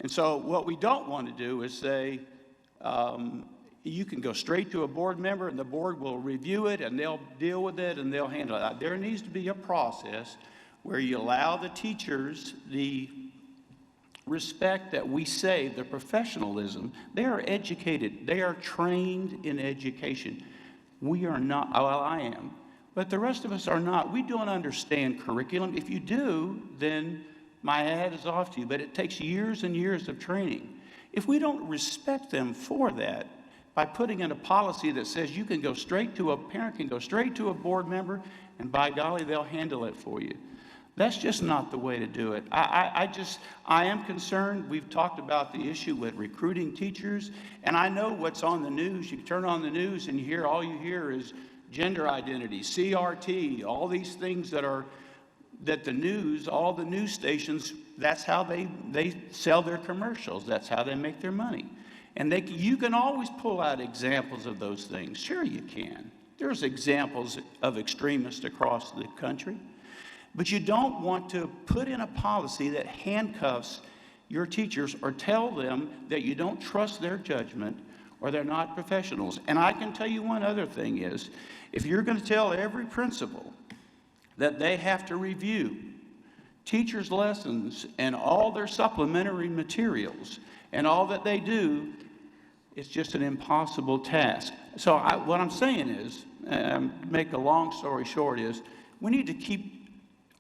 And so what we don't want to do is say, you can go straight to a board member and the board will review it and they'll deal with it and they'll handle it. There needs to be a process where you allow the teachers the respect that we say, the professionalism. They are educated. They are trained in education. We are not. Well, I am. But the rest of us are not. We don't understand curriculum. If you do, then my hat is off to you. But it takes years and years of training. If we don't respect them for that, by putting in a policy that says you can go straight to a parent, can go straight to a board member, and by golly, they'll handle it for you. That's just not the way to do it. I am concerned. We've talked about the issue with recruiting teachers, and I know what's on the news. You turn on the news and all you hear is gender identity, CRT, all these things that the news, all the news stations, that's how they sell their commercials. That's how they make their money. And you can always pull out examples of those things. Sure you can. There's examples of extremists across the country. But you don't want to put in a policy that handcuffs your teachers or tell them that you don't trust their judgment or they're not professionals. And I can tell you one other thing is, if you're going to tell every principal that they have to review teachers' lessons and all their supplementary materials and all that they do, it's just an impossible task. So what I'm saying is, make a long story short, is we need to keep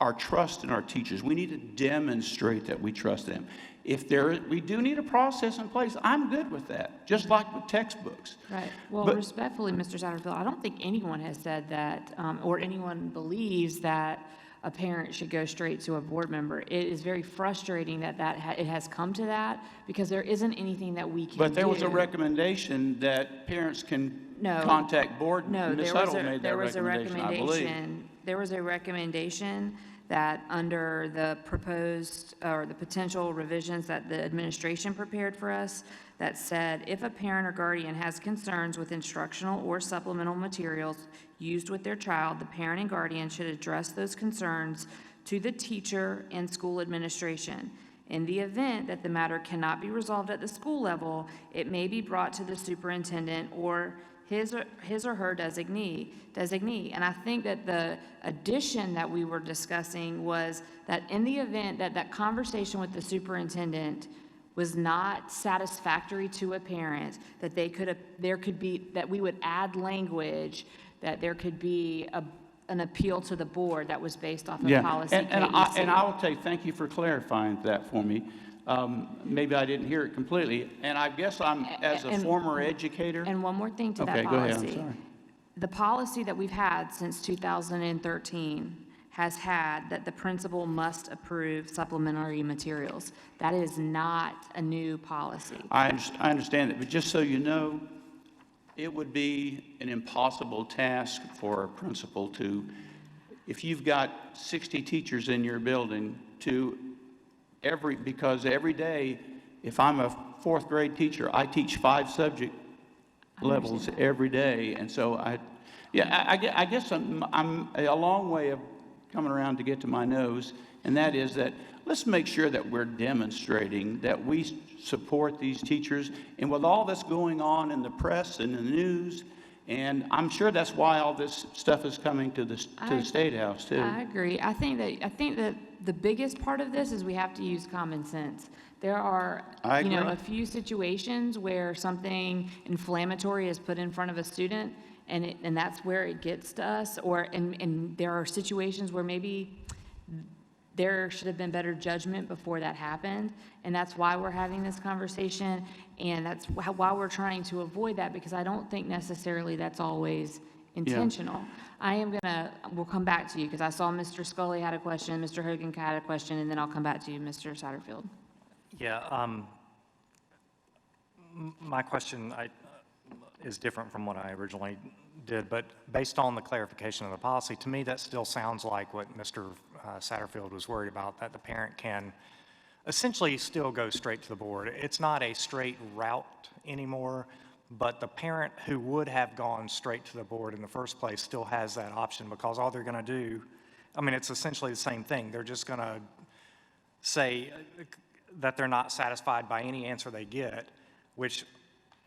our trust in our teachers. We need to demonstrate that we trust them. We do need a process in place, I'm good with that, just like with textbooks. Right. Well, respectfully, Mr. Satterfield, I don't think anyone has said that, or anyone believes that a parent should go straight to a board member. It is very frustrating that it has come to that, because there isn't anything that we can do. But there was a recommendation that parents can contact board. No, Ms. Huddle made that recommendation, I believe. There was a recommendation that under the proposed or the potential revisions that the administration prepared for us, that said if a parent or guardian has concerns with instructional or supplemental materials used with their child, the parent and guardian should address those concerns to the teacher and school administration. In the event that the matter cannot be resolved at the school level, it may be brought to the superintendent or his or her designee. And I think that the addition that we were discussing was that in the event that that conversation with the superintendent was not satisfactory to a parent, that that we would add language, that there could be an appeal to the board that was based off of policy and KEC. I will tell you, thank you for clarifying that for me. Maybe I didn't hear it completely, and I guess as a former educator. And one more thing to that Okay, go ahead, policy. I'm sorry. The policy that we've had since 2013 has had that the principal must approve supplementary materials. That is not a new policy. I understand it, but just so you know, it would be an impossible task for a principal to, if you've got 60 teachers in your building, because every day, if I'm a fourth grade teacher, I teach 5 subject levels every day. And so I guess I'm a long way of coming around to get to my nose, and that is that let's make sure that we're demonstrating that we support these teachers. And with all that's going on in the press and the news, and I'm sure that's why all this stuff is coming to the State House too. I agree. I think that the biggest part of this is we have to use common sense. There are, a few situations where something inflammatory is put in front of a student, and that's where it gets to us. And there are situations where maybe there should have been better judgment before that happened, and that's why we're having this conversation, and that's why we're trying to avoid that, because I don't think necessarily that's always intentional. We'll come back to you, because I saw Mr. Scully had a question, Mr. Hogan had a question, and then I'll come back to you, Mr. Satterfield. Yeah, my question is different from what I originally did, but based on the clarification of the policy, to me, that still sounds like what Mr. Satterfield was worried about, that the parent can essentially still go straight to the board. It's not a straight route anymore, but the parent who would have gone straight to the board in the first place still has that option, because all they're going to do, it's essentially the same thing. They're just going to say that they're not satisfied by any answer they get, which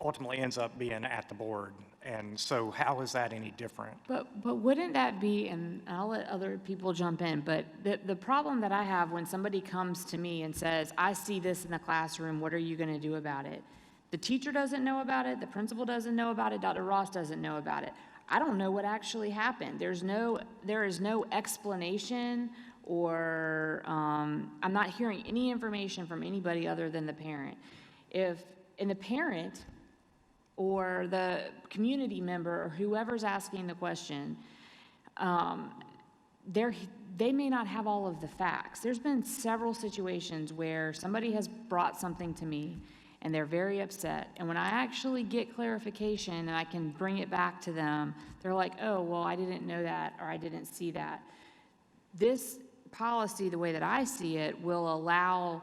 ultimately ends up being at the board. And so how is that any different? But wouldn't that be, and I'll let other people jump in, but the problem that I have when somebody comes to me and says, I see this in the classroom, what are you going to do about it? The teacher doesn't know about it, the principal doesn't know about it, Dr. Ross doesn't know about it. I don't know what actually happened. There is no explanation, or I'm not hearing any information from anybody other than the parent. And the parent or the community member or whoever's asking the question, they may not have all of the facts. There's been several situations where somebody has brought something to me and they're very upset. And when I actually get clarification and I can bring it back to them, they're like, oh, well, I didn't know that, or I didn't see that. This policy, the way that I see it, will allow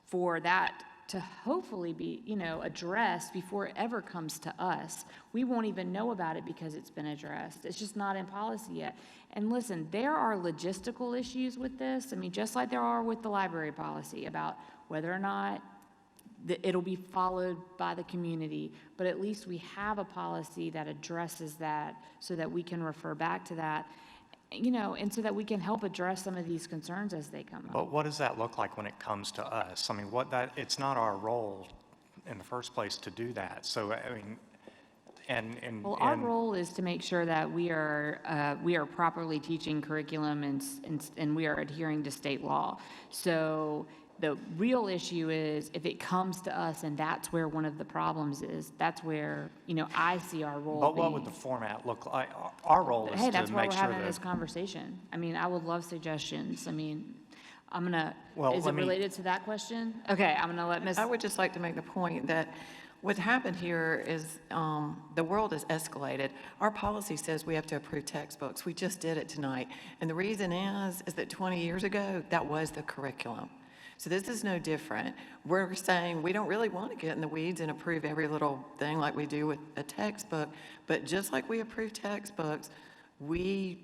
for that to hopefully be, addressed before it ever comes to us. We won't even know about it because it's been addressed. It's just not in policy yet. And listen, there are logistical issues with this. Just like there are with the library policy about whether or not it'll be followed by the community. But at least we have a policy that addresses that so that we can refer back to that, and so that we can help address some of these concerns as they come up. But what does that look like when it comes to us? It's not our role in the first place to do that. So, Our role is to make sure that we are properly teaching curriculum and we are adhering to state law. So the real issue is if it comes to us and that's where one of the problems is, that's where, I see our role. But what would the format look like? Our role is to make sure that... Hey, that's why we're having this conversation. I would love suggestions. Is it related to that question? Okay, I'm gonna let Ms. I would just like to make the point that what happened here is the world has escalated. Our policy says we have to approve textbooks. We just did it tonight. And the reason is that 20 years ago, that was the curriculum. So this is no different. We're saying we don't really want to get in the weeds and approve every little thing like we do with a textbook, but just like we approve textbooks, in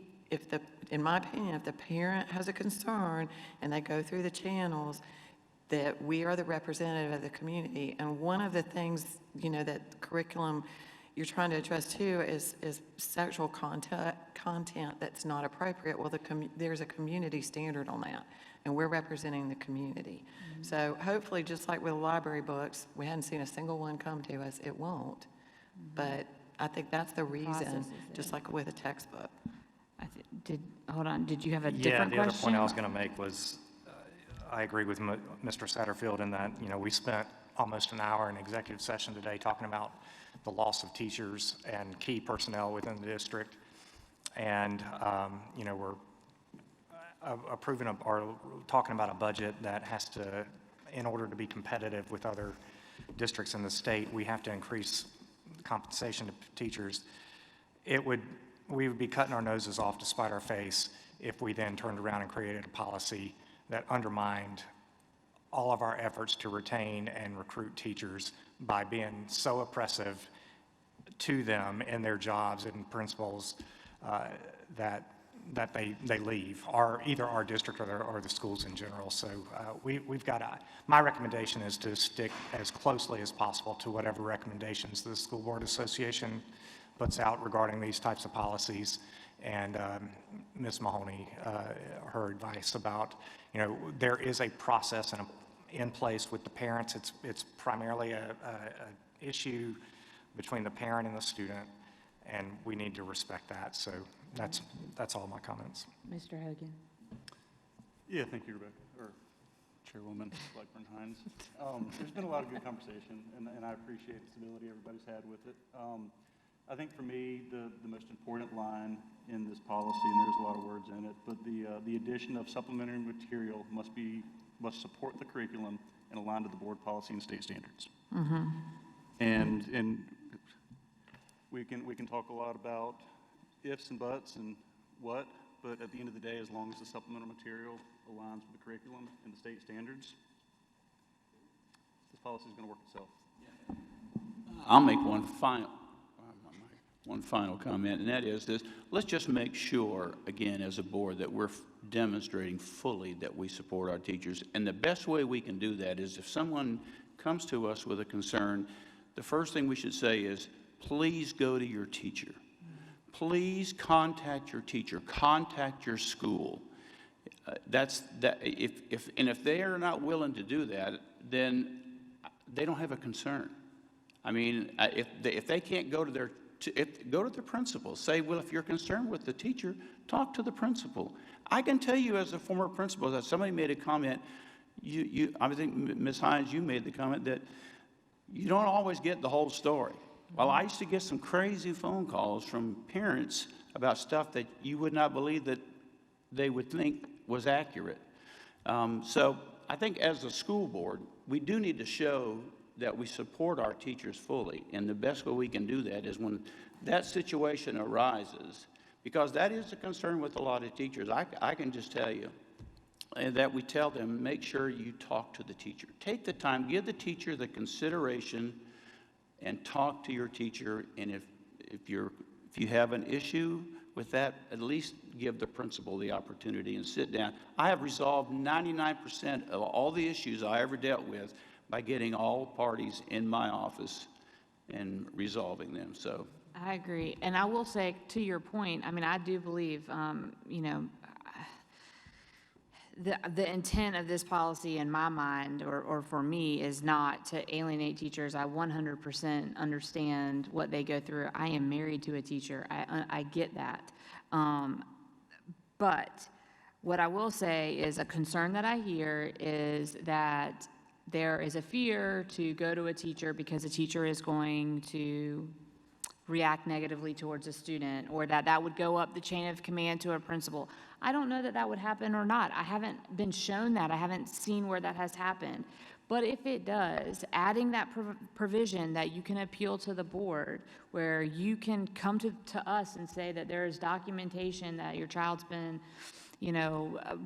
my opinion, if the parent has a concern and they go through the channels, that we are the representative of the community. And one of the things, that curriculum you're trying to address too is sexual content that's not appropriate. Well, there's a community standard on that, and we're representing the community. So hopefully, just like with library books, we hadn't seen a single one come to us. It won't. But I think that's the reason, just like with a textbook. Hold on, did you have a Yeah, different the question? other point I was going to make was, I agree with Mr. Satterfield in that, we spent almost an hour in executive session today talking about the loss of teachers and key personnel within the district. And, we're approving or talking about a budget that has to, in order to be competitive with other districts in the state, we have to increase compensation to teachers. We would be cutting our noses off to spite our face if we then turned around and created a policy that undermined all of our efforts to retain and recruit teachers by being so oppressive to them in their jobs and principles that they leave, either our district or the schools in general. So we've got my recommendation is to stick as closely as possible to whatever recommendations the School Board Association puts out regarding these types of policies. And Ms. Mahoney, her advice about, there is a process in place with the parents. It's primarily a issue between the parent and the student, and we need to respect that. So that's all my comments. Mr. Hogan. Yeah, thank you, Rebecca, or Chairwoman Blackburn-Hines. There's been a lot of good conversation, and I appreciate the stability everybody's had with it. I think for me, the most important line in this policy, and there's a lot of words in it, but the addition of supplementary material must support the curriculum and align to the board policy and state standards. Mm-hmm. And we can talk a lot about ifs and buts and what, but at the end of the day, as long as the supplemental material aligns with the curriculum and the state standards, this policy is going to work itself. I'll make one final comment, and that is this: let's just make sure, again, as a board, that we're demonstrating fully that we support our teachers. And the best way we can do that is if someone comes to us with a concern, the first thing we should say is, please go to your teacher. Please contact your teacher, contact your school. If they are not willing to do that, then they don't have a concern. I mean, if they can't go to go to the principal. Say, well, if you're concerned with the teacher, talk to the principal. I can tell you as a former principal that somebody made a comment, I think Ms. Hines, you made the comment that you don't always get the whole story. Well, I used to get some crazy phone calls from parents about stuff that you would not believe that they would think was accurate. So I think as a school board, we do need to show that we support our teachers fully. And the best way we can do that is when that situation arises, because that is a concern with a lot of teachers. I can just tell you that we tell them, make sure you talk to the teacher. Take the time, give the teacher the consideration, and talk to your teacher. And if you have an issue with that, at least give the principal the opportunity and sit down. I have resolved 99% of all the issues I ever dealt with by getting all parties in my office and resolving them. So I agree. And I will say, to your point, I mean, I do believe, the intent of this policy in my mind, or for me, is not to alienate teachers. I 100% understand what they go through. I am married to a teacher. I get that. But what I will say is a concern that I hear is that there is a fear to go to a teacher because a teacher is going to react negatively towards a student, or that would go up the chain of command to a principal. I don't know that would happen or not. I haven't been shown that. I haven't seen where that has happened. But if it does, adding that provision that you can appeal to the board, where you can come to us and say that there is documentation that your child's been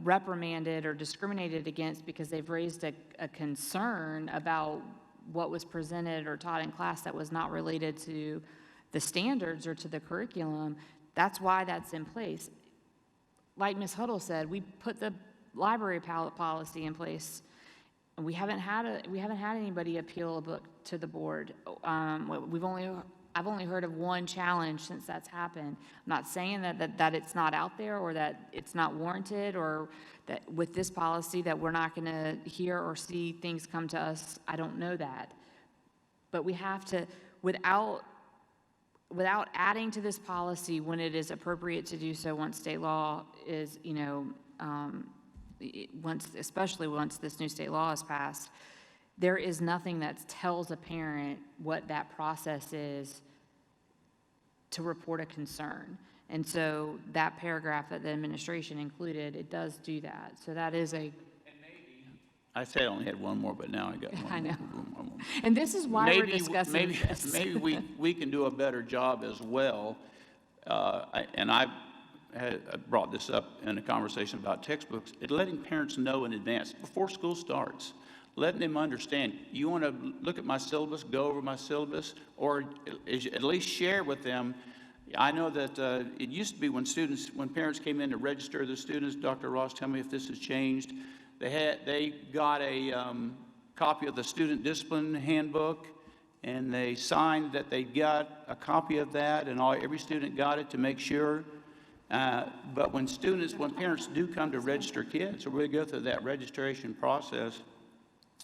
reprimanded or discriminated against because they've raised a concern about what was presented or taught in class that was not related to the standards or to the curriculum, that's why that's in place. Like Ms. Huddle said, we put the library policy in place we haven't had anybody appeal a book to the board. I've only heard of one challenge since that's happened. I'm not saying that it's not out there or that it's not warranted or that with this policy that we're not going to hear or see things come to us. I don't know that. But we have to, without adding to this policy when it is appropriate to do so once state law is, especially once this new state law is passed, there is nothing that tells a parent what that process is to report a concern. And so that paragraph that the administration included, it does do that. So that is a... I said I only had one more, but now I got one. I know. One more. And this is why we're discussing this. Maybe we can do a better job as well. I brought this up in a conversation about textbooks, letting parents know in advance, before school starts, letting them understand, you want to look at my syllabus, go over my syllabus, or at least share with them. I know that it used to be when parents came in to register the students, Dr. Ross, tell me if this has changed, they got a copy of the student discipline handbook, and they signed that they got a copy of that, and every student got it to make sure. But when parents do come to register kids, or we go through that registration process,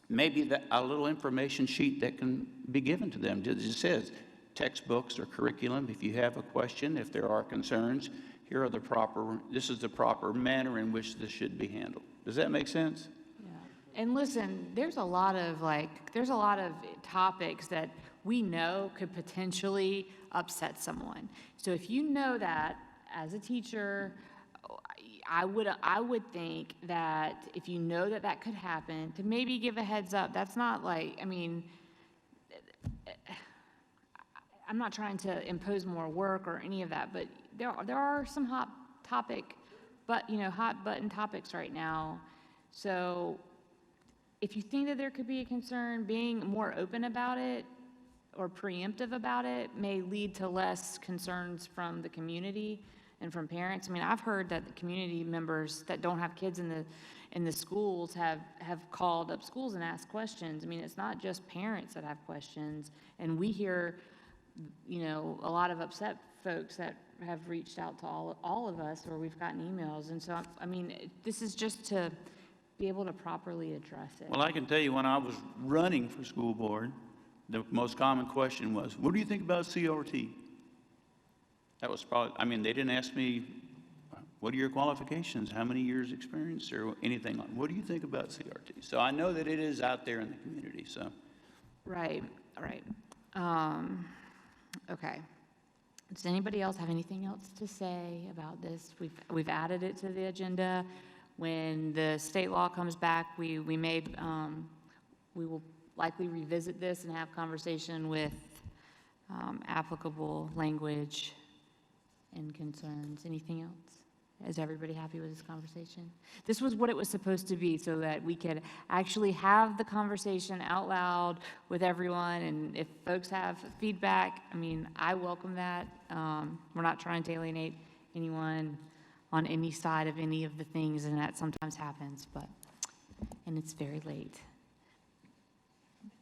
maybe a little information sheet that can be given to them. It just says textbooks or curriculum. If you have a question, if there are concerns, this is the proper manner in which this should be handled. Does that make sense? Yeah. And listen, there's a lot of topics that we know could potentially upset someone. So if you know that as a teacher, I would think that if you know that could happen, to maybe give a heads up. That's not I'm not trying to impose more work or any of that, but there are some hot button topics right now. So if you think that there could be a concern, being more open about it or preemptive about it may lead to less concerns from the community and from parents. I mean, I've heard that the community members that don't have kids in the schools have called up schools and asked questions. I mean, it's not just parents that have questions, and we hear, a lot of upset folks that have reached out to all of us, or we've gotten emails. And so, I mean, this is just to be able to properly address it. Well, I can tell you when I was running for school board, the most common question was, what do you think about CRT? That was probably, they didn't ask me, what are your qualifications? How many years experience or anything like, what do you think about CRT? So I know that it is out there in the community, so. Right. Okay. Does anybody else have anything else to say about this? We've added it to the agenda. When the state law comes back, we will likely revisit this and have conversation with applicable language and concerns. Anything else? Is everybody happy with this conversation? This was what it was supposed to be, so that we could actually have the conversation out loud with everyone. And if folks have feedback, I welcome that. We're not trying to alienate anyone on any side of any of the things, and that sometimes happens, and it's very late.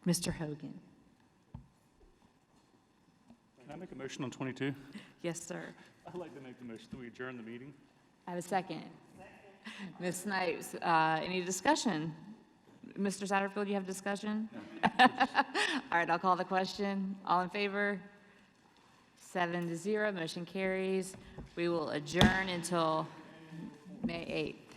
Mr. Hogan. Can I make a motion on 22? Yes, sir. I'd like to make the motion that we adjourn the meeting. I have a second. Ms. Snipes, any discussion? Mr. Satterfield, you have discussion? All right, I'll call the question. All in favor? 7-0, motion carries. We will adjourn until May 8th.